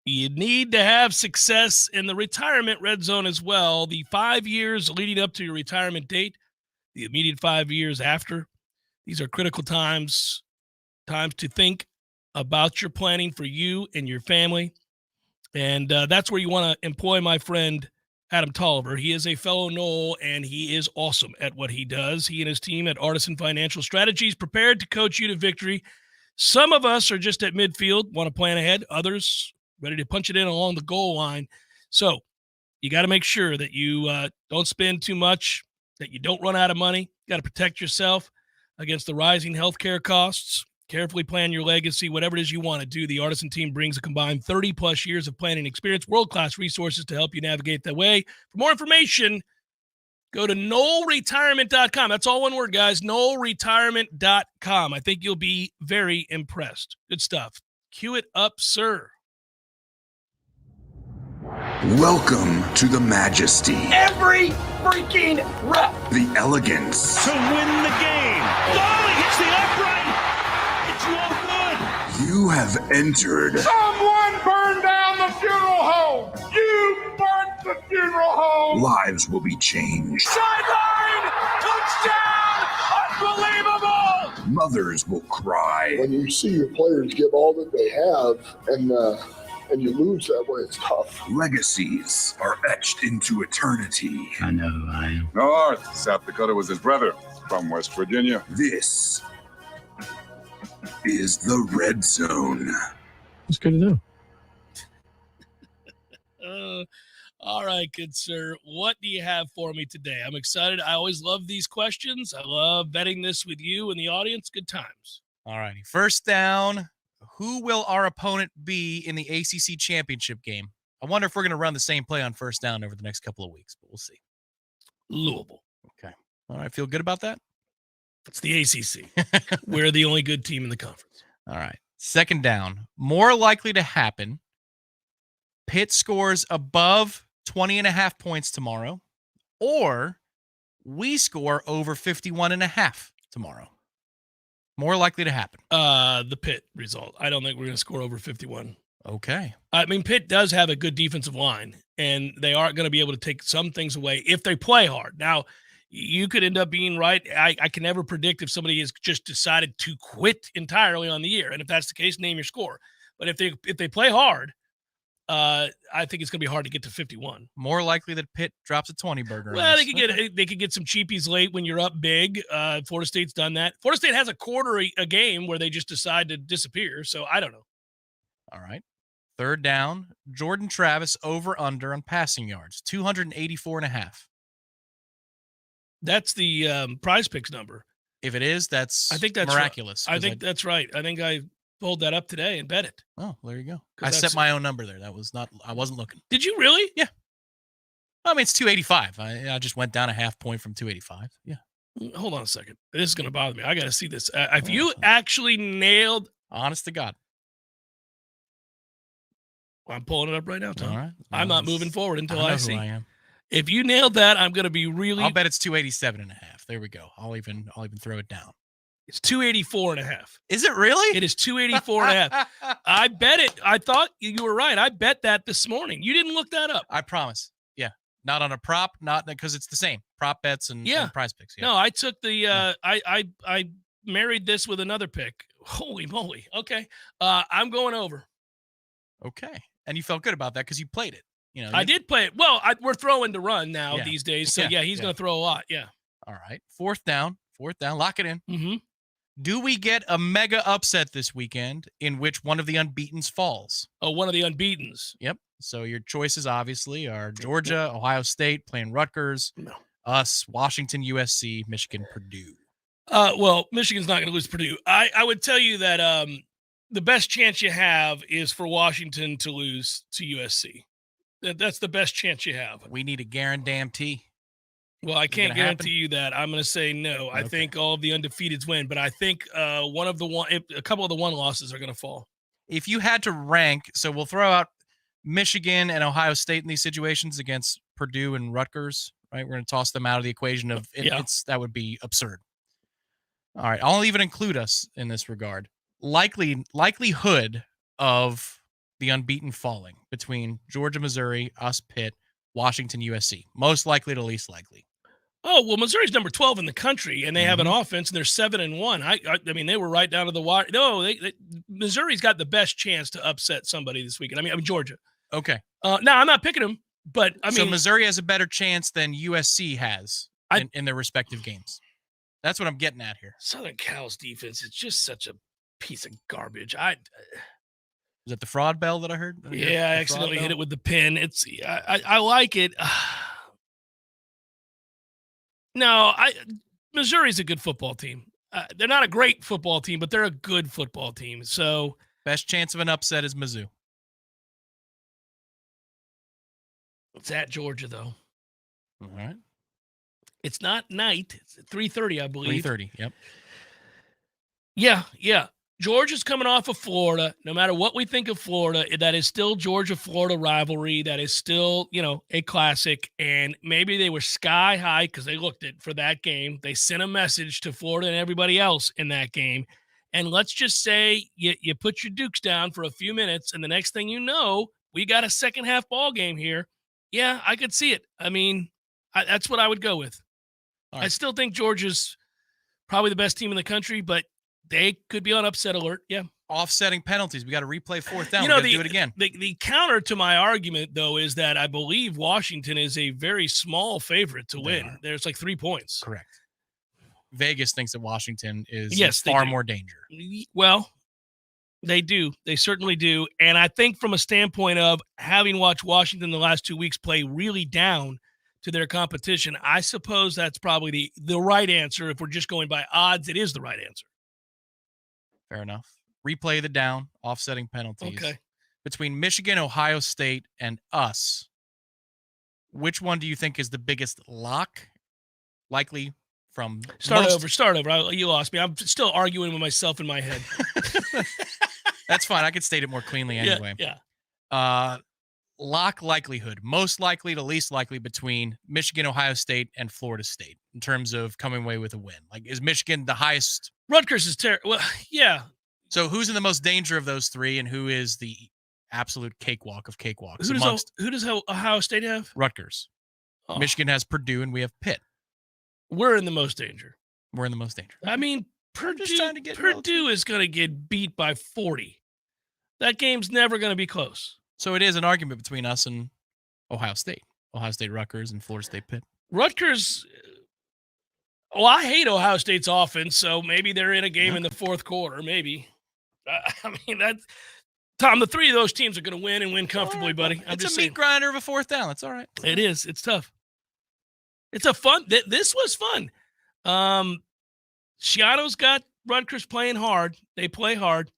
You need to have success in the retirement red zone as well. The 5 years leading up to your retirement date, the immediate 5 years after, these are critical times to think about your planning for you and your family. And that's where you want to employ my friend Adam Tolliver. He is a fellow Nole, and he is awesome at what he does. He and his team at Artisan Financial Strategies prepared to coach you to victory. Some of us are just at midfield, want to plan ahead. Others ready to punch it in along the goal line. So you got to make sure that you don't spend too much, that you don't run out of money. You got to protect yourself against the rising healthcare costs. Carefully plan your legacy, whatever it is you want to do. The Artisan team brings a combined 30-plus years of planning experience, world-class resources to help you navigate that way. For more information, go to NoleRetirement.com. That's all one word, guys, NoleRetirement.com. I think you'll be very impressed. Good stuff. Cue it up, sir. Welcome to the majesty. Every freaking rep. The elegance. To win the game. Dolly hits the upright. It's no good. You have entered. Someone burned down the funeral home. You burnt the funeral home. Lives will be changed. Sideline. Touchdown. Unbelievable. Mothers will cry. When you see your players give all that they have and you lose that way, it's tough. Legacies are etched into eternity. I know who I am. North. South Dakota was his brother from West Virginia. This is the Red Zone. It's good to know. All right, good sir. What do you have for me today? I'm excited. I always love these questions. I love betting this with you and the audience. Good times. All righty. First down. Who will our opponent be in the ACC championship game? I wonder if we're going to run the same play on first down over the next couple of weeks, but we'll see. Louisville. Okay. All right. Feel good about that? It's the ACC. We're the only good team in the conference. All right. Second down. More likely to happen. Pitt scores above 20.5 points tomorrow, or we score over 51.5 tomorrow. More likely to happen. The Pitt result. I don't think we're going to score over 51. Okay. I mean, Pitt does have a good defensive line, and they aren't going to be able to take some things away if they play hard. Now, you could end up being right. I can never predict if somebody has just decided to quit entirely on the year. And if that's the case, name your score. But if they play hard, I think it's going to be hard to get to 51. More likely that Pitt drops a 20 burger. Well, they could get some cheapies late when you're up big. Florida State's done that. Florida State has a quarter a game where they just decide to disappear. So I don't know. All right. Third down, Jordan Travis over under on passing yards, 284.5. That's the Prize Picks number. If it is, I think that's miraculous. Right. I think that's right. I think I pulled that up today and bet it. Oh, there you go. I set my own number there. I wasn't looking. Did you really? Yeah. I mean, it's 285. I just went down a half point from 285. Yeah. Hold on a second. This is going to bother me. I got to see this. If you actually nailed... Honest to God. I'm pulling it up right now, Tom. All right. I'm not moving forward until I see. Who I am. If you nailed that, I'm going to be really... I'll bet it's 287.5. There we go. I'll even throw it down. It's 284.5. Is it really? It is 284.5. I bet it. I thought you were right. I bet that this morning. You didn't look that up. I promise. Yeah. Not on a prop, not because it's the same. Prop bets and Prize Picks. Yeah. No, I took the I married this with another pick. Holy moly. Okay. I'm going over. Okay. And you felt good about that because you played it. I did play it. Well, we're throwing to run now these days. So he's going to throw a lot. Yeah. All right. Fourth down. Lock it in. Mm-hmm. Do we get a mega upset this weekend in which one of the unbeatens falls? Oh, one of the unbeatens. Yep. So your choices obviously are Georgia, Ohio State playing Rutgers, us, Washington, USC, Michigan, Purdue. Well, Michigan's not going to lose to Purdue. I would tell you that the best chance you have is for Washington to lose to USC. That's the best chance you have. We need a guarantee. Well, I can't guarantee you that. I'm going to say no. Okay. I think all of the undefeateds win, but I think a couple of the one losses are going to fall. If you had to rank, so we'll throw out Michigan and Ohio State in these situations against Purdue and Rutgers, right? We're going to toss them out of the equation that would be absurd. All right. I'll even include us in this regard. Likelihood of the unbeaten falling between Georgia, Missouri, us, Pitt, Washington, USC. Most likely to least likely. Oh, well, Missouri's number 12 in the country, and they have an offense, and they're 7-1. I mean, they were right down to the wire. No, Missouri's got the best chance to upset somebody this weekend. I mean, Georgia. Okay. No, I'm not picking them, but I mean. So Missouri has a better chance than USC has in their respective games. That's what I'm getting at here. Southern Cal's defense is just such a piece of garbage. Is it the fraud bell that I heard? Yeah, I accidentally hit it with the pin. I like it. No, Missouri's a good football team. They're not a great football team, but they're a good football team. So best chance of an upset is Mizzou. It's at Georgia, though. All right. It's not night. It's at 3:30, I believe. 3:30. Yep. Yeah. Georgia's coming off of Florida. No matter what we think of Florida, that is still Georgia-Florida rivalry. That is still, a classic. And maybe they were sky high because they looked it for that game. They sent a message to Florida and everybody else in that game. And let's just say you put your dukes down for a few minutes, and the next thing you know, we got a second half ball game here. Yeah, I could see it. I mean, that's what I would go with. Right. I still think Georgia's probably the best team in the country, but they could be on upset alert. Yeah. Offsetting penalties. We got to replay fourth down. We got to do it again. The counter to my argument, though, is that I believe Washington is a very small favorite to win. There's like 3 points. Correct. Vegas thinks that Washington is far more danger. Well, they do. They certainly do. And I think from a standpoint of having watched Washington the last 2 weeks play really down to their competition, I suppose that's probably the right answer. If we're just going by odds, it is the right answer. Fair enough. Replay the down, offsetting penalties. Okay. Between Michigan, Ohio State, and us, which one do you think is the biggest lock? Likely from Start over. You lost me. I'm still arguing with myself in my head. That's fine. I could state it more cleanly anyway. Yeah. Lock likelihood, most likely to least likely between Michigan, Ohio State, and Florida State in terms of coming away with a win. Like, is Michigan the highest? Rutgers is terrible. Well, yeah. So who's in the most danger of those three, and who is the absolute cakewalk of cakewalks? Who does Ohio State have? Rutgers. Oh. Michigan has Purdue, and we have Pitt. We're in the most danger. We're in the most danger. I mean, Purdue is going to get beat by 40. That game's never going to be close. So it is an argument between us and Ohio State. Ohio State Rutgers and Florida State Pitt. Rutgers, well, I hate Ohio State's offense, so maybe they're in a game in the fourth quarter, maybe. I mean, Tom, the three of those teams are going to win and win comfortably, buddy. It's a meat grinder of a fourth down. That's all right. It is. It's tough. It's a fun. This was fun. Schiano's got Rutgers playing hard. They play hard.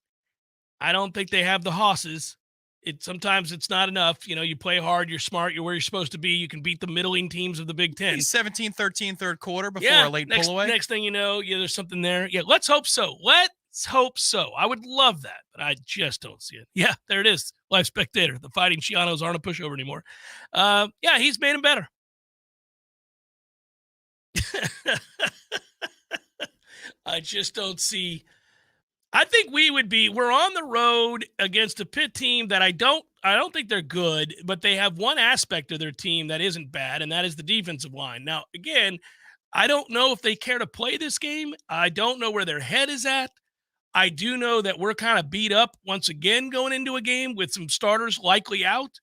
I don't think they have the hosses. Sometimes it's not enough. You play hard, you're smart, you're where you're supposed to be. You can beat the middling teams of the Big Ten. 17-13 third quarter before a late pull away. Next thing you know, there's something there. Yeah, let's hope so. Let's hope so. I would love that, but I just don't see it. Yeah, there it is. Live Spectator. The Fighting Schianos aren't a pushover anymore. Yeah, he's made him better. I just don't see. I think we're on the road against a Pitt team that I don't think they're good, but they have one aspect of their team that isn't bad, and that is the defensive line. Now, again, I don't know if they care to play this game. I don't know where their head is at. I do know that we're kind of beat up once again going into a game with some starters likely out.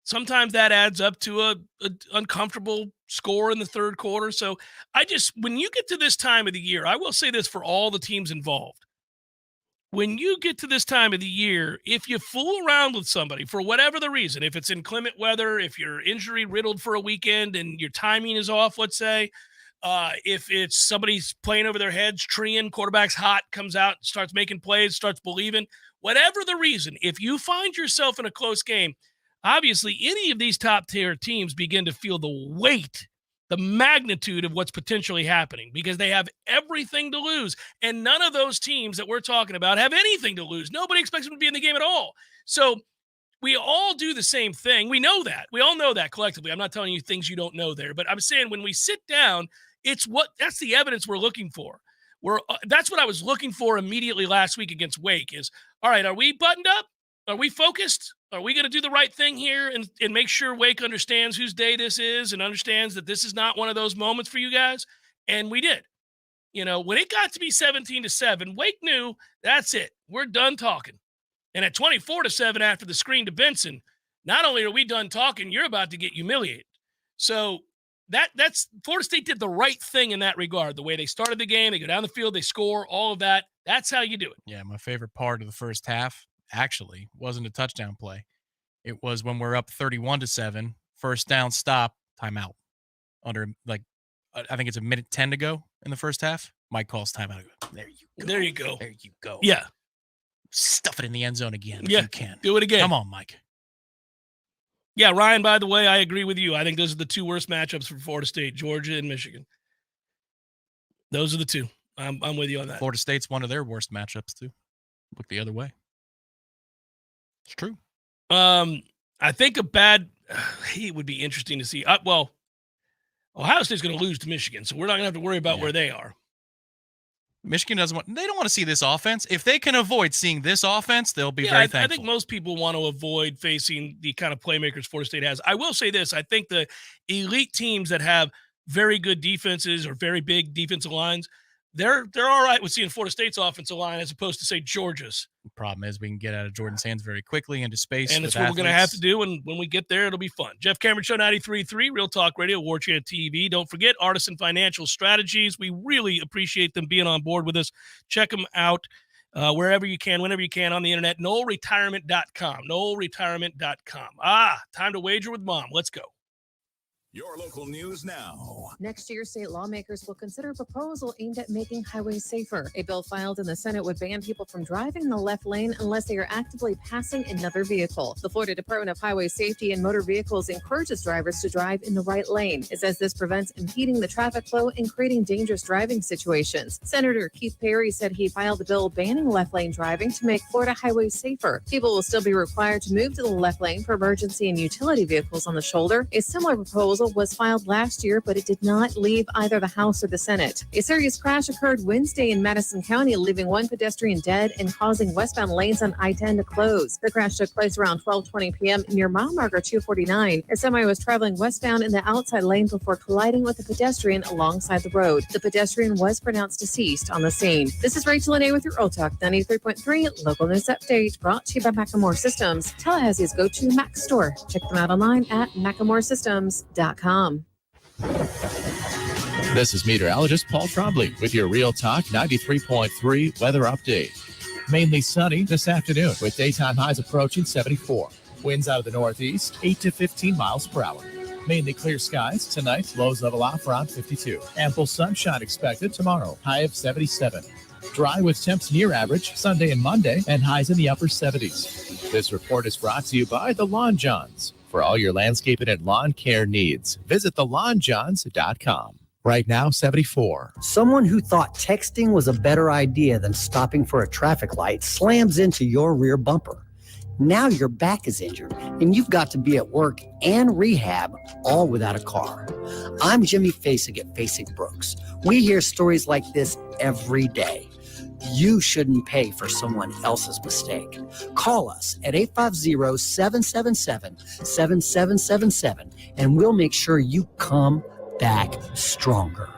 Sometimes that adds up to a uncomfortable score in the third quarter. So when you get to this time of the year, I will say this for all the teams involved. When you get to this time of the year, if you fool around with somebody for whatever the reason, if it's inclement weather, if you're injury riddled for a weekend and your timing is off, let's say, if it's somebody's playing over their heads, treeing, quarterback's hot, comes out, starts making plays, starts believing, whatever the reason, if you find yourself in a close game, obviously any of these top tier teams begin to feel the weight, the magnitude of what's potentially happening because they have everything to lose. And none of those teams that we're talking about have anything to lose. Nobody expects them to be in the game at all. So we all do the same thing. We know that. We all know that collectively. I'm not telling you things you don't know there, but I'm saying when we sit down, that's the evidence we're looking for. That's what I was looking for immediately last week against Wake is, all right, are we buttoned up? Are we focused? Are we going to do the right thing here and make sure Wake understands whose day this is and understands that this is not one of those moments for you guys? And we did. When it got to be 17-7, Wake knew that's it. We're done talking. And at 24-7 after the screen to Benson, not only are we done talking, you're about to get humiliated. So that's Florida State did the right thing in that regard. The way they started the game, they go down the field, they score, all of that. That's how you do it. Yeah, my favorite part of the first half actually wasn't a touchdown play. It was when we're up 31-7, first down, stop, timeout. Under I think it's a minute 10 to go in the first half. Mike calls timeout. There you go. Yeah. Stuff it in the end zone again if you can. Do it again. Come on, Mike. Yeah, Ryan, by the way, I agree with you. I think those are the two worst matchups for Florida State, Georgia and Michigan. Those are the two. I'm with you on that. Florida State's one of their worst matchups, too. Look the other way. It's true. I think a bad heat would be interesting to see. Ohio State's going to lose to Michigan, so we're not going to have to worry about where they are. Michigan they don't want to see this offense. If they can avoid seeing this offense, they'll be very thankful. I think most people want to avoid facing the kind of playmakers Florida State has. I will say this. I think the elite teams that have very good defenses or very big defensive lines, they're all right with seeing Florida State's offensive line as opposed to, say, Georgia's. The problem is we can get out of Jordan's hands very quickly into space. And that's what we're going to have to do. And when we get there, it'll be fun. Jeff Cameron Show 93.3, Real Talk Radio, Warchant TV. Don't forget Artisan Financial Strategies. We really appreciate them being on board with us. Check them out wherever you can, whenever you can on the internet. NoelRetirement.com. NoelRetirement.com. Time to wager with Mom. Let's go. Your local news now. Next year, state lawmakers will consider a proposal aimed at making highways safer. A bill filed in the Senate would ban people from driving in the left lane unless they are actively passing another vehicle. The Florida Department of Highway Safety and Motor Vehicles encourages drivers to drive in the right lane. It says this prevents impeding the traffic flow and creating dangerous driving situations. Senator Keith Perry said he filed a bill banning left lane driving to make Florida highways safer. People will still be required to move to the left lane for emergency and utility vehicles on the shoulder. A similar proposal was filed last year, but it did not leave either the House or the Senate. A serious crash occurred Wednesday in Madison County, leaving one pedestrian dead and causing westbound lanes on I-10 to close. The crash took place around 12:20 p.m. near mile marker 249. A semi was traveling westbound in the outside lane before colliding with a pedestrian alongside the road. The pedestrian was pronounced deceased on the scene. This is Rachel Lene with your Real Talk 93.3 local news update, brought to you by Macklemore Systems, Tallahassee's go-to Mac store. Check them out online at MaclemoreSystems.com. This is meteorologist Paul Trombley with your Real Talk 93.3 weather update. Mainly sunny this afternoon with daytime highs approaching 74. Winds out of the northeast, 8 to 15 miles per hour. Mainly clear skies tonight, lows level off around 52. Ample sunshine expected tomorrow, high of 77. Dry with temps near average Sunday and Monday and highs in the upper 70s. This report is brought to you by the Lawn Johns. For all your landscaping and lawn care needs, visit thelawnjohns.com. Right now, 74. Someone who thought texting was a better idea than stopping for a traffic light slams into your rear bumper. Now your back is injured and you've got to be at work and rehab all without a car. I'm Jimmy Fasig at Fasig Brooks. We hear stories like this every day. You shouldn't pay for someone else's mistake. Call us at 850-777-7777 and we'll make sure you come back stronger.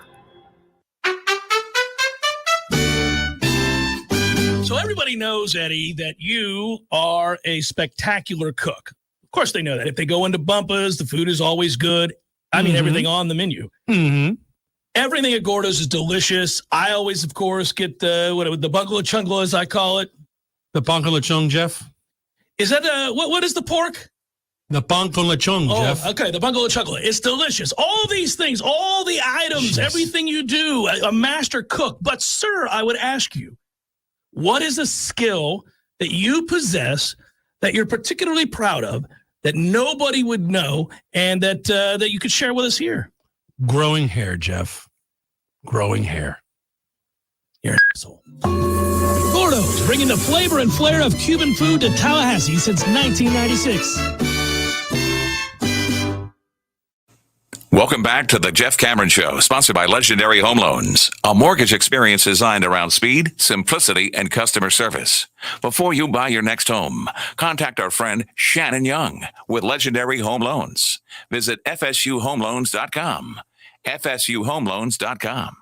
So everybody knows, Eddie, that you are a spectacular cook. Of course they know that. If they go into Bumpa's, the food is always good. I mean, everything on the menu. Mm-hmm. Everything at Gordo's is delicious. I always, of course, get the bungalow chungla, as I call it. The bungalow chung, Jeff? Is that what is the pork? The bungalow chung, Jeff. Okay, the bungalow chungla. It's delicious. All these things, all the items, everything you do, a master cook. But, sir, I would ask you, what is a skill that you possess that you're particularly proud of that nobody would know and that you could share with us here? Growing hair, Jeff. Growing hair. You're an asshole. Gordo's, bringing the flavor and flair of Cuban food to Tallahassee since 1996. Welcome back to the Jeff Cameron Show, sponsored by Legendary Home Loans, a mortgage experience designed around speed, simplicity, and customer service. Before you buy your next home, contact our friend Shannon Young with Legendary Home Loans. Visit FSUHomeLoans.com. FSUHomeLoans.com.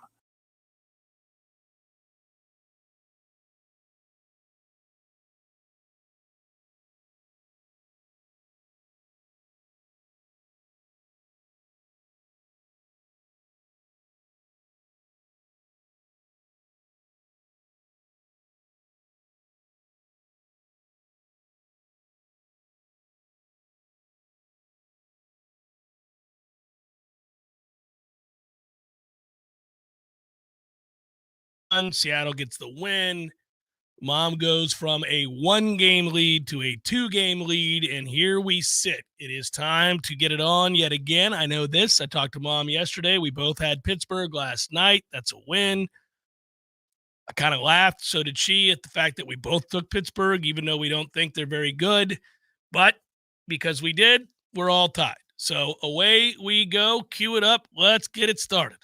Seattle gets the win. Mom goes from a 1-game lead to a 2-game lead, and here we sit. It is time to get it on yet again. I know this. I talked to Mom yesterday. We both had Pittsburgh last night. That's a win. I kind of laughed. So did she at the fact that we both took Pittsburgh, even though we don't think they're very good. But because we did, we're all tied. So away we go. Cue it up. Let's get it started.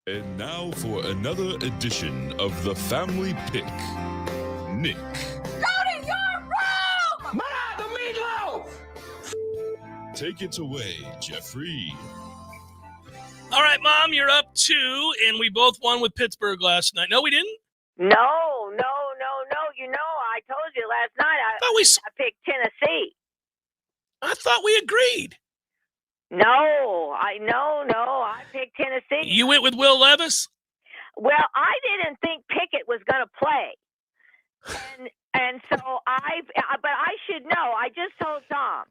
And now for another edition of the Family Pick. Nick. Go to your room! The meatloaf! Take it away, Jeffrey. All right, Mom, you're up 2, and we both won with Pittsburgh last night. No, we didn't? No. You know, I told you last night I picked Tennessee. I thought we agreed. No, I picked Tennessee. You went with Will Levis? Well, I didn't think Pickett was going to play. And so but I should know. I just told Tom,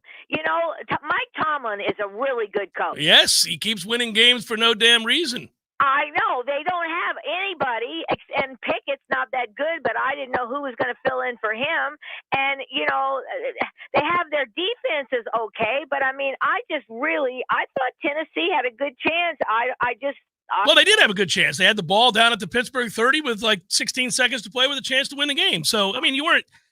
Mike Tomlin is a really good coach. Yes, he keeps winning games for no damn reason. I know. They don't have anybody, and Pickett's not that good, but I didn't know who was going to fill in for him. And, they have their defenses okay, but, I thought Tennessee had a good chance. Well, they did have a good chance. They had the ball down at the Pittsburgh 30 with like 16 seconds to play with a chance to win the game. So,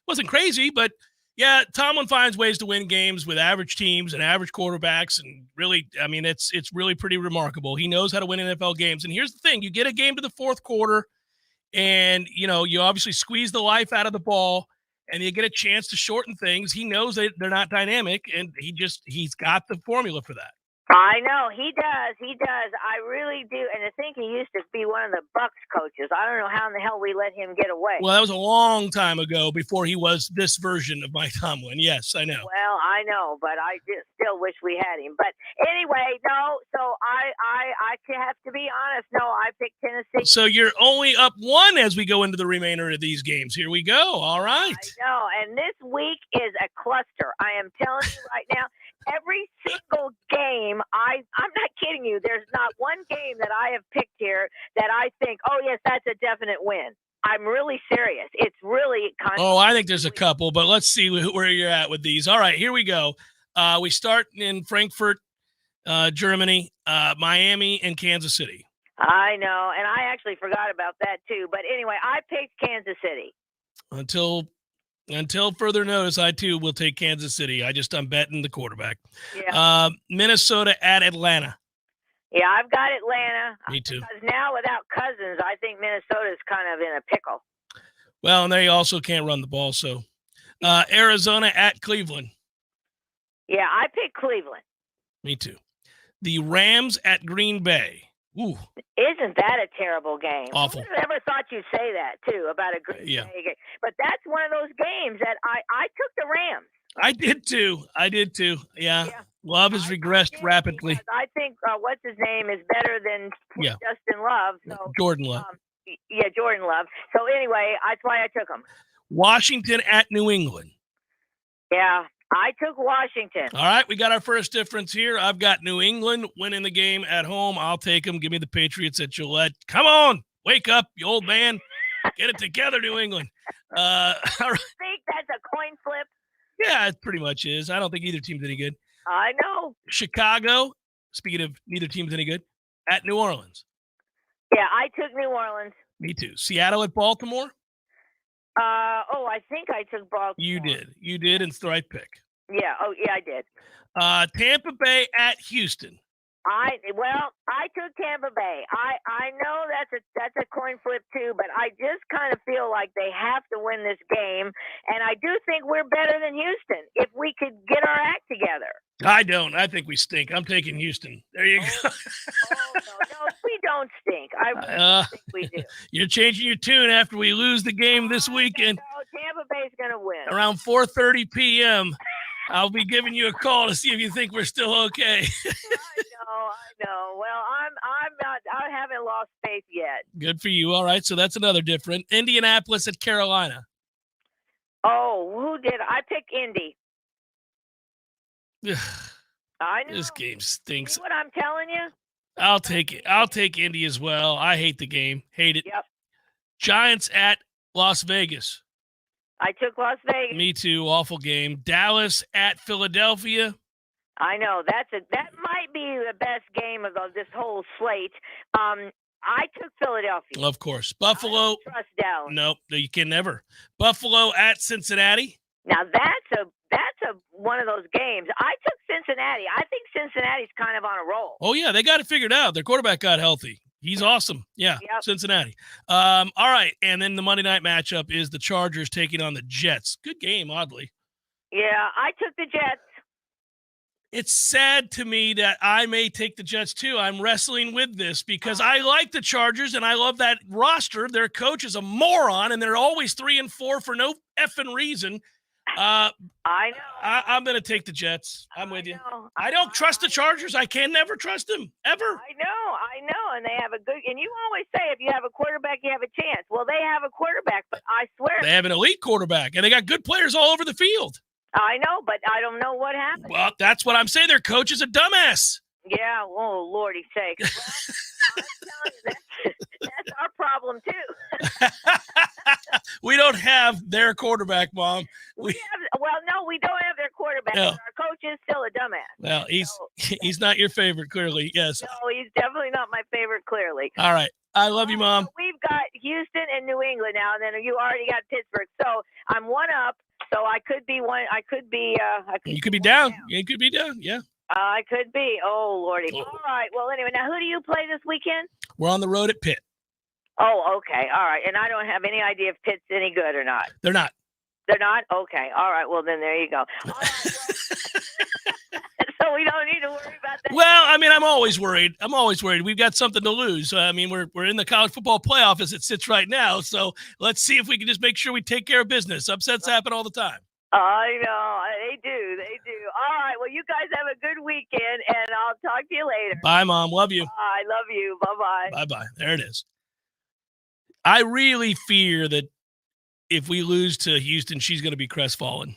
wasn't crazy, but yeah, Tomlin finds ways to win games with average teams and average quarterbacks. And really, it's really pretty remarkable. He knows how to win NFL games. And here's the thing. You get a game to the fourth quarter and, you obviously squeeze the life out of the ball and you get a chance to shorten things. He knows that they're not dynamic and he's got the formula for that. I know. He does. I really do. And I think he used to be one of the Bucs coaches. I don't know how in the hell we let him get away. Well, that was a long time ago before he was this version of Mike Tomlin. Yes, I know. Well, I I know, but I just still wish we had him. But anyway, no. So I have to be honest. No, I picked Tennessee. So you're only up 1 as we go into the remainder of these games. Here we go. All right. I know, and this week is a cluster. I am telling you right now. Every single game, I'm not kidding you. There's not one game that I have picked here that I think, oh yes, that's a definite win. I'm really serious. It's really kind of. Oh, I think there's a couple, but let's see where you're at with these. All right, here we go. We start in Frankfurt, Germany, Miami, and Kansas City. I know, and I actually forgot about that too. But anyway, I picked Kansas City. Until further notice, I too will take Kansas City. I'm betting the quarterback. Yeah. Minnesota at Atlanta. Yeah, I've got Atlanta. Me too. Because now without Cousins, I think Minnesota's kind of in a pickle. Well, and they also can't run the ball. So Arizona at Cleveland. Yeah, I picked Cleveland. Me too. The Rams at Green Bay. Ooh. Isn't that a terrible game? Awful. I never thought you'd say that, too, about a Green Bay game. But that's one of those games that I took the Rams. I did too. Yeah. Love has regressed rapidly. I think what's his name is better than Justin Love. So, Jordan Love. Jordan Love. So anyway, that's why I took him. Washington at New England. Yeah, I took Washington. All right, we got our first difference here. I've got New England winning the game at home. I'll take them. Give me the Patriots at Gillette. Come on, wake up, you old man. Get it together, New England. All right. Think that's a coin flip? Yeah, it pretty much is. I don't think either team's any good. I know. Chicago, speaking of neither team's any good, at New Orleans. Yeah, I took New Orleans. Me too. Seattle at Baltimore? I think I took Baltimore. You did, and it's the right pick. Yeah, I did. Tampa Bay at Houston. I took Tampa Bay. I know that's a coin flip too, but I just kind of feel like they have to win this game, and I do think we're better than Houston if we could get our act together. I don't. I think we stink. I'm taking Houston. There you go. No, we don't stink. I really think we do. You're changing your tune after we lose the game this weekend. No, Tampa Bay's going to win. Around 4:30 p.m., I'll be giving you a call to see if you think we're still okay. I know. Well, I haven't lost faith yet. Good for you. All right, so that's another different. Indianapolis at Carolina. Oh, who did I pick? Indy. I know. This game stinks. See what I'm telling you? I'll take it. I'll take Indy as well. I hate the game. Hate it. Yep. Giants at Las Vegas. I took Las Vegas. Me too. Awful game. Dallas at Philadelphia. I know that might be the best game of this whole slate. I took Philadelphia. Of course. Buffalo. I don't trust Dallas. Nope, you can never. Buffalo at Cincinnati. Now that's a one of those games. I took Cincinnati. I think Cincinnati's kind of on a roll. Oh yeah, they got it figured out. Their quarterback got healthy. He's awesome. Yeah, yep. Cincinnati. All right, and then the Monday night matchup is the Chargers taking on the Jets. Good game, oddly. Yeah, I took the Jets. It's sad to me that I may take the Jets too. I'm wrestling with this because I like the Chargers and I love that roster. Their coach is a moron and they're always 3-4 for no effing reason. I know. I'm going to take the Jets. I'm with you. I don't trust the Chargers. I can never trust them, ever. I know. And they have a good – and you always say if you have a quarterback, you have a chance. Well, they have a quarterback, but I swear – they have an elite quarterback, and they got good players all over the field. I know, but I don't know what happened. Well, that's what I'm saying. Their coach is a dumbass. Yeah, oh, Lordy sake. Well, I'm telling you, that's our problem, too. We don't have their quarterback, Mom. We don't have their quarterback. No. But our coach is still a dumbass. Well, he's not your favorite, clearly. Yes. No, he's definitely not my favorite, clearly. All right. I love you, Mom. So we've got Houston and New England now, and then you already got Pittsburgh. So I'm one up. So I could be one. I could be. You could be down. You could be down. Yeah. I could be. Oh, Lordy. Oh. All right. Well, anyway, now who do you play this weekend? We're on the road at Pitt. Oh, okay. All right. And I don't have any idea if Pitt's any good or not. They're not. They're not? Okay. All right. Well, then there you go. All right, so we don't need to worry about that. Well, I mean, I'm always worried. We've got something to lose. I mean, we're in the college football playoff as it sits right now. So let's see if we can just make sure we take care of business. Upsets happen all the time. I know. They do. Well, you guys have a good weekend, and I'll talk to you later. Bye, Mom. Love you. I love you. Bye-bye. Bye-bye. There it is. I really fear that if we lose to Houston, she's going to be crestfallen.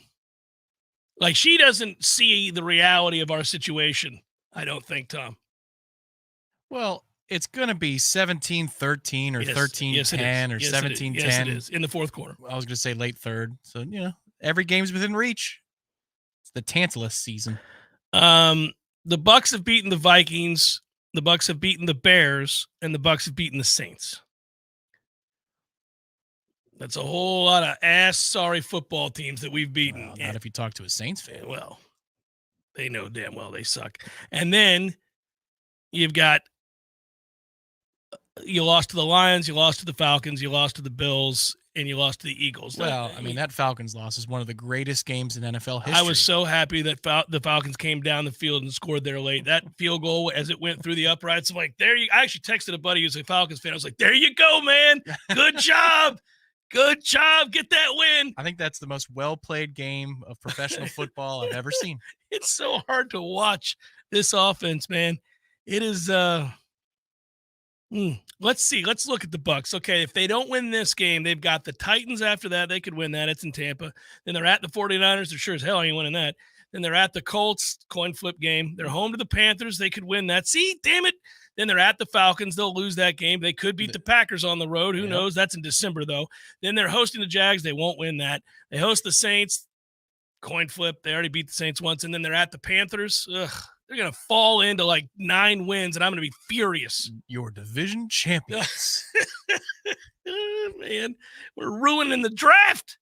Like, she doesn't see the reality of our situation, I don't think, Tom. Well, it's going to be 17-13 or 13-10 or 17-10. Yes, it is. In the fourth quarter. I was going to say late third. So, every game's within reach. It's the Tantalus season. The Bucs have beaten the Vikings. The Bucs have beaten the Bears. And the Bucs have beaten the Saints. That's a whole lot of sorry football teams that we've beaten. Well, not if you talk to a Saints fan. Well, they know damn well they suck. And then you've got you lost to the Lions, you lost to the Falcons, you lost to the Bills, and you lost to the Eagles. Well, I mean, that Falcons loss is one of the greatest games in NFL history. I was so happy that the Falcons came down the field and scored there late. That field goal, as it went through the uprights, I'm like, I actually texted a buddy who's a Falcons fan. I was like, there you go, man. Good job. Good job. Get that win. I think that's the most well-played game of professional football I've ever seen. It's so hard to watch this offense, man. It is let's see. Let's look at the Bucs. Okay, if they don't win this game, they've got the Titans after that. They could win that. It's in Tampa. Then they're at the 49ers. They're sure as hell ain't winning that. Then they're at the Colts, coin flip game. They're home to the Panthers. They could win that. See, damn it. Then they're at the Falcons. They'll lose that game. They could beat the Packers on the road. Who knows? That's in December, though. Then they're hosting the Jags. They won't win that. They host the Saints. Coin flip. They already beat the Saints once. And then they're at the Panthers. Ugh, they're going to fall into like 9 wins, and I'm going to be furious. Your division champions. Man, we're ruining the draft.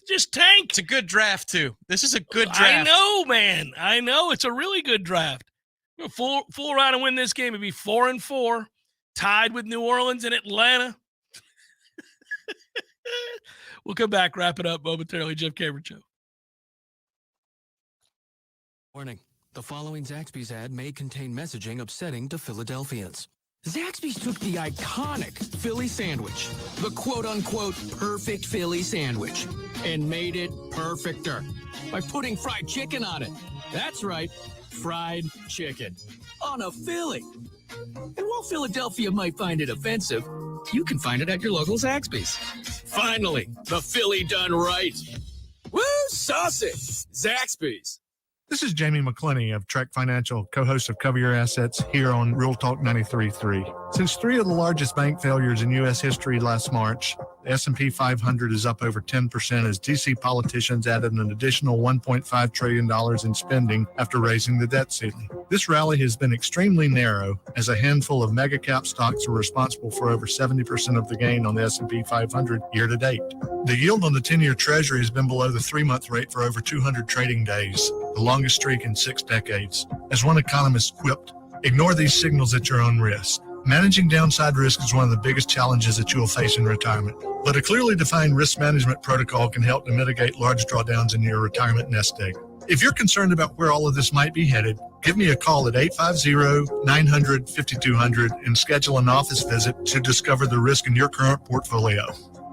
Just tank. It's a good draft, too. This is a good draft. I know, man. I know. It's a really good draft. Full round and win this game would be 4-4, tied with New Orleans and Atlanta. We'll come back, wrap it up momentarily. Jeff Cameron Show. Warning. The following Zaxby's ad may contain messaging upsetting to Philadelphians. Zaxby's took the iconic Philly sandwich, the quote-unquote perfect Philly sandwich, and made it perfecter by putting fried chicken on it. That's right. Fried chicken on a Philly. And while Philadelphia might find it offensive, you can find it at your local Zaxby's. Finally, the Philly done right. Woo, saucy! Zaxby's. This is Jamie McClenny of Trek Financial, co-host of Cover Your Assets here on Real Talk 93.3. Since 3 of the largest bank failures in U.S. history last March, the S&P 500 is up over 10% as D.C. politicians added an additional $1.5 trillion in spending after raising the debt ceiling. This rally has been extremely narrow as a handful of mega cap stocks are responsible for over 70% of the gain on the S&P 500 year to date. The yield on the 10-year Treasury has been below the 3-month rate for over 200 trading days, the longest streak in 6 decades. As one economist quipped, ignore these signals at your own risk. Managing downside risk is one of the biggest challenges that you will face in retirement. But a clearly defined risk management protocol can help to mitigate large drawdowns in your retirement nest egg. If you're concerned about where all of this might be headed, give me a call at 850-900-5200 and schedule an office visit to discover the risk in your current portfolio.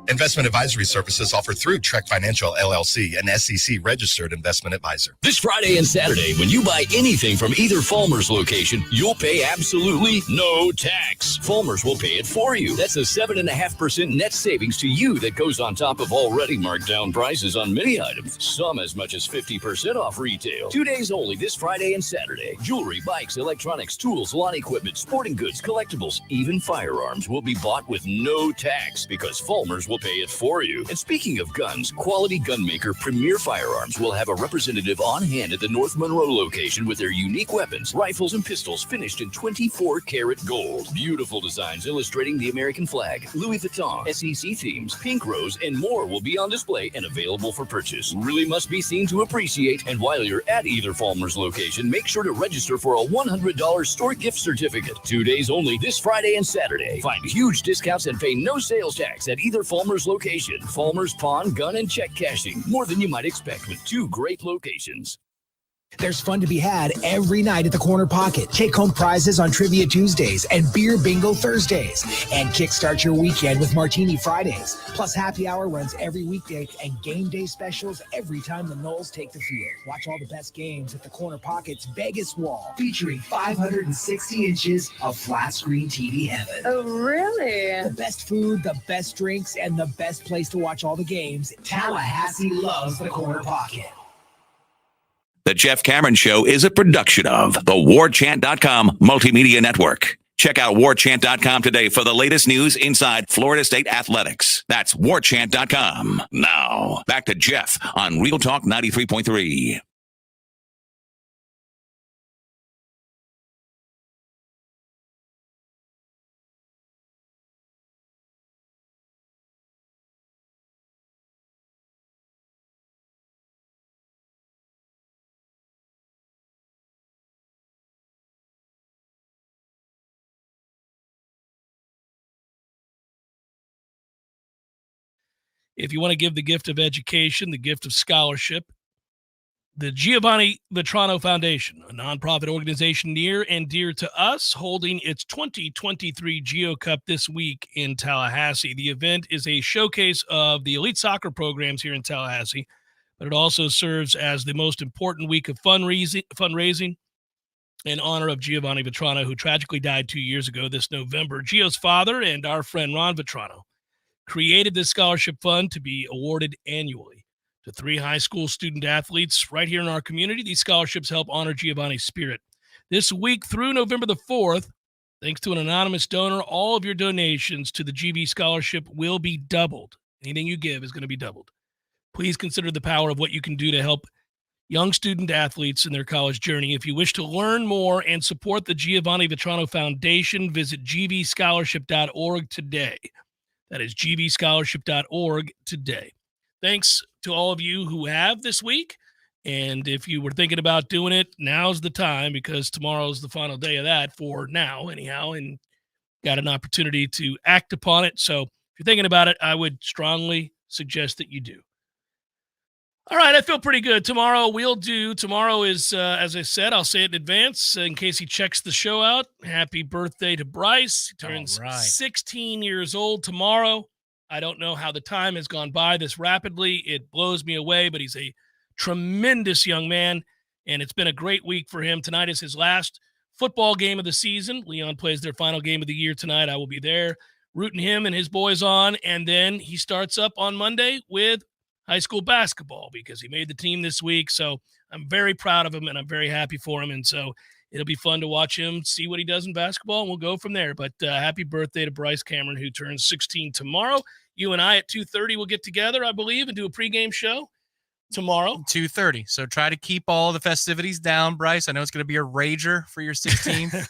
Investment advisory services offered through Trek Financial, LLC, an SEC-registered investment advisor. This Friday and Saturday, when you buy anything from either Fulmer's location, you'll pay absolutely no tax. Fulmer's will pay it for you. That's a 7.5% net savings to you that goes on top of already marked down prices on many items. Some as much as 50% off retail. 2 days only this Friday and Saturday. Jewelry, bikes, electronics, tools, lawn equipment, sporting goods, collectibles, even firearms will be bought with no tax because Fulmer's will pay it for you. And speaking of guns, quality gun maker Premier Firearms will have a representative on hand at the North Monroe location with their unique weapons, rifles, and pistols finished in 24-karat gold. Beautiful designs illustrating the American flag, Louis Vuitton, SEC themes, pink rose, and more will be on display and available for purchase. Really must be seen to appreciate. And while you're at either Fulmer's location, make sure to register for a $100 store gift certificate. 2 days only this Friday and Saturday. Find huge discounts and pay no sales tax at either Fulmer's location. Fulmer's Pawn, Gun, and Check Cashing. More than you might expect with 2 great locations. There's fun to be had every night at the Corner Pocket. Take-home prizes on Trivia Tuesdays and Beer Bingo Thursdays. And kickstart your weekend with Martini Fridays. Plus, happy hour runs every weekday and game day specials every time the Noles take the field. Watch all the best games at the Corner Pocket's Vegas wall, featuring 560 inches of flat-screen TV heaven. Oh, really? The best food, the best drinks, and the best place to watch all the games. Tallahassee loves the Corner Pocket. The Jeff Cameron Show is a production of the Warchant.com Multimedia Network. Check out Warchant.com today for the latest news inside Florida State athletics. That's Warchant.com. Now, back to Jeff on Real Talk 93.3. If you want to give the gift of education, the gift of scholarship, the Giovanni Vetrano Foundation, a nonprofit organization near and dear to us, holding its 2023 Geo Cup this week in Tallahassee. The event is a showcase of the elite soccer programs here in Tallahassee, but it also serves as the most important week of fundraising in honor of Giovanni Vetrano, who tragically died 2 years ago this November. Gio's father and our friend Ron Vetrano created this scholarship fund to be awarded annually to 3 high school student athletes right here in our community. These scholarships help honor Giovanni's spirit. This week through November the 4th, thanks to an anonymous donor, all of your donations to the GV scholarship will be doubled. Anything you give is going to be doubled. Please consider the power of what you can do to help young student athletes in their college journey. If you wish to learn more and support the Giovanni Vetrano Foundation, visit gvscholarship.org today. That is gvscholarship.org today. Thanks to all of you who have this week. And if you were thinking about doing it, now's the time, because tomorrow's the final day of that for now, anyhow, and got an opportunity to act upon it. So if you're thinking about it, I would strongly suggest that you do. All right, I feel pretty good. Tomorrow is, as I said, I'll say it in advance in case he checks the show out. Happy birthday to Bryce. He turns 16 years old tomorrow. I don't know how the time has gone by this rapidly. It blows me away, but he's a tremendous young man, and it's been a great week for him. Tonight is his last football game of the season. Leon plays their final game of the year tonight. I will be there rooting him and his boys on, and then he starts up on Monday with high school basketball because he made the team this week. So I'm very proud of him, and I'm very happy for him. And so it'll be fun to watch him, see what he does in basketball, and we'll go from there. But happy birthday to Bryce Cameron, who turns 16 tomorrow. You and I at 2:30 will get together, I believe, and do a pregame show tomorrow. 2:30. So try to keep all the festivities down, Bryce. I know it's going to be a rager for your 16th.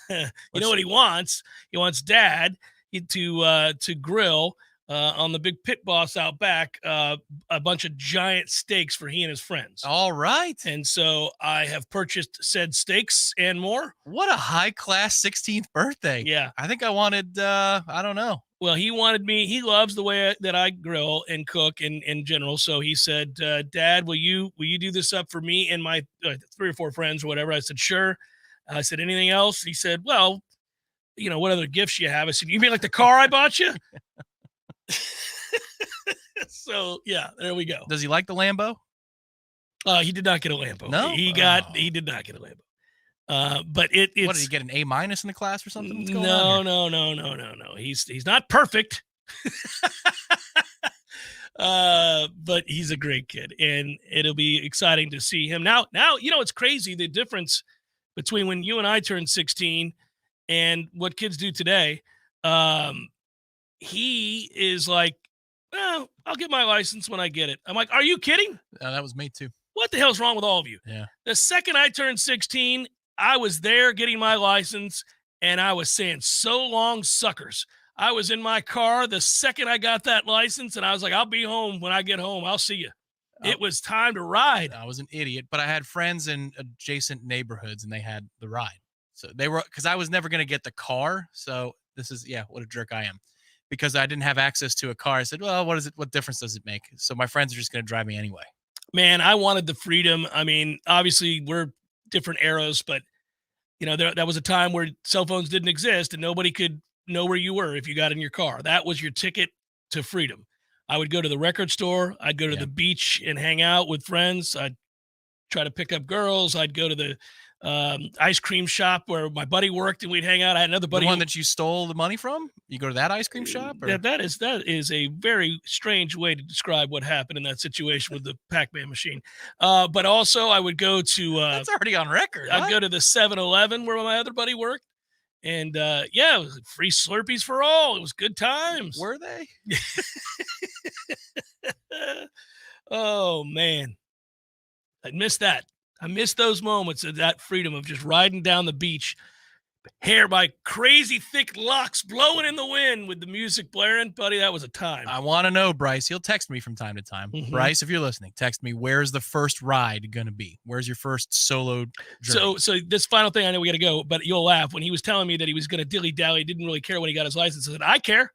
You know what he wants? He wants Dad to grill on the big pit boss out back, a bunch of giant steaks for he and his friends. All right. And so I have purchased said steaks and more. What a high-class 16th birthday. Yeah. I think I wanted, I don't know. Well, he loves the way that I grill and cook in general. So he said, Dad, will you do this up for me and my 3 or 4 friends or whatever? I said, sure. I said, anything else? He said, well, what other gifts you have? I said, you mean like the car I bought you? So yeah, there we go. Does he like the Lambo? He did not get a Lambo. No, he did not get a Lambo. But it's what, did he get an A- in the class or something? What's going on here? No. He's not perfect. But he's a great kid, and it'll be exciting to see him now. It's crazy the difference between when you and I turned 16 and what kids do today. He is like, well, I'll get my license when I get it. I'm like, are you kidding? That was me too. What the hell's wrong with all of you? Yeah. The second I turned 16, I was there getting my license, and I was saying, so long, suckers. I was in my car the second I got that license, and I was like, I'll be home when I get home. I'll see you. It was time to ride. I was an idiot, but I had friends in adjacent neighborhoods, and they had the ride. So they were, because I was never going to get the car. So this is, what a jerk I am. Because I didn't have access to a car. I said, well, what difference does it make? So my friends are just going to drive me anyway. Man, I wanted the freedom. I mean, obviously we're different eras, but that was a time where cell phones didn't exist and nobody could know where you were if you got in your car. That was your ticket to freedom. I would go to the record store. I'd go to the beach and hang out with friends. I'd try to pick up girls. I'd go to the ice cream shop where my buddy worked and we'd hang out. I had another buddy. The one that you stole the money from? You go to that ice cream shop? Or? That is a very strange way to describe what happened in that situation with the Pac-Man machine. But also I would go to that's already on record. I'd go to the 7-Eleven where my other buddy worked. And it was free Slurpees for all. It was good times. Were they? Oh man. I missed that. I miss those moments of that freedom of just riding down the beach, hair by crazy thick locks blowing in the wind with the music blaring. Buddy, that was a time. I want to know, Bryce. He'll text me from time to time. Mm-hmm. Bryce, if you're listening, text me. Where's the first ride going to be? Where's your first solo journey? So this final thing, I know we got to go, but you'll laugh. When he was telling me that he was going to dilly-dally, didn't really care when he got his license. I said, I care.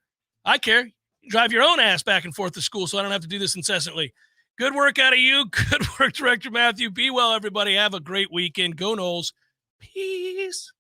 You drive your own ass back and forth to school so I don't have to do this incessantly. Good work out of you. Good work, Director Matthew. Be well, everybody. Have a great weekend. Go Noles. Peace.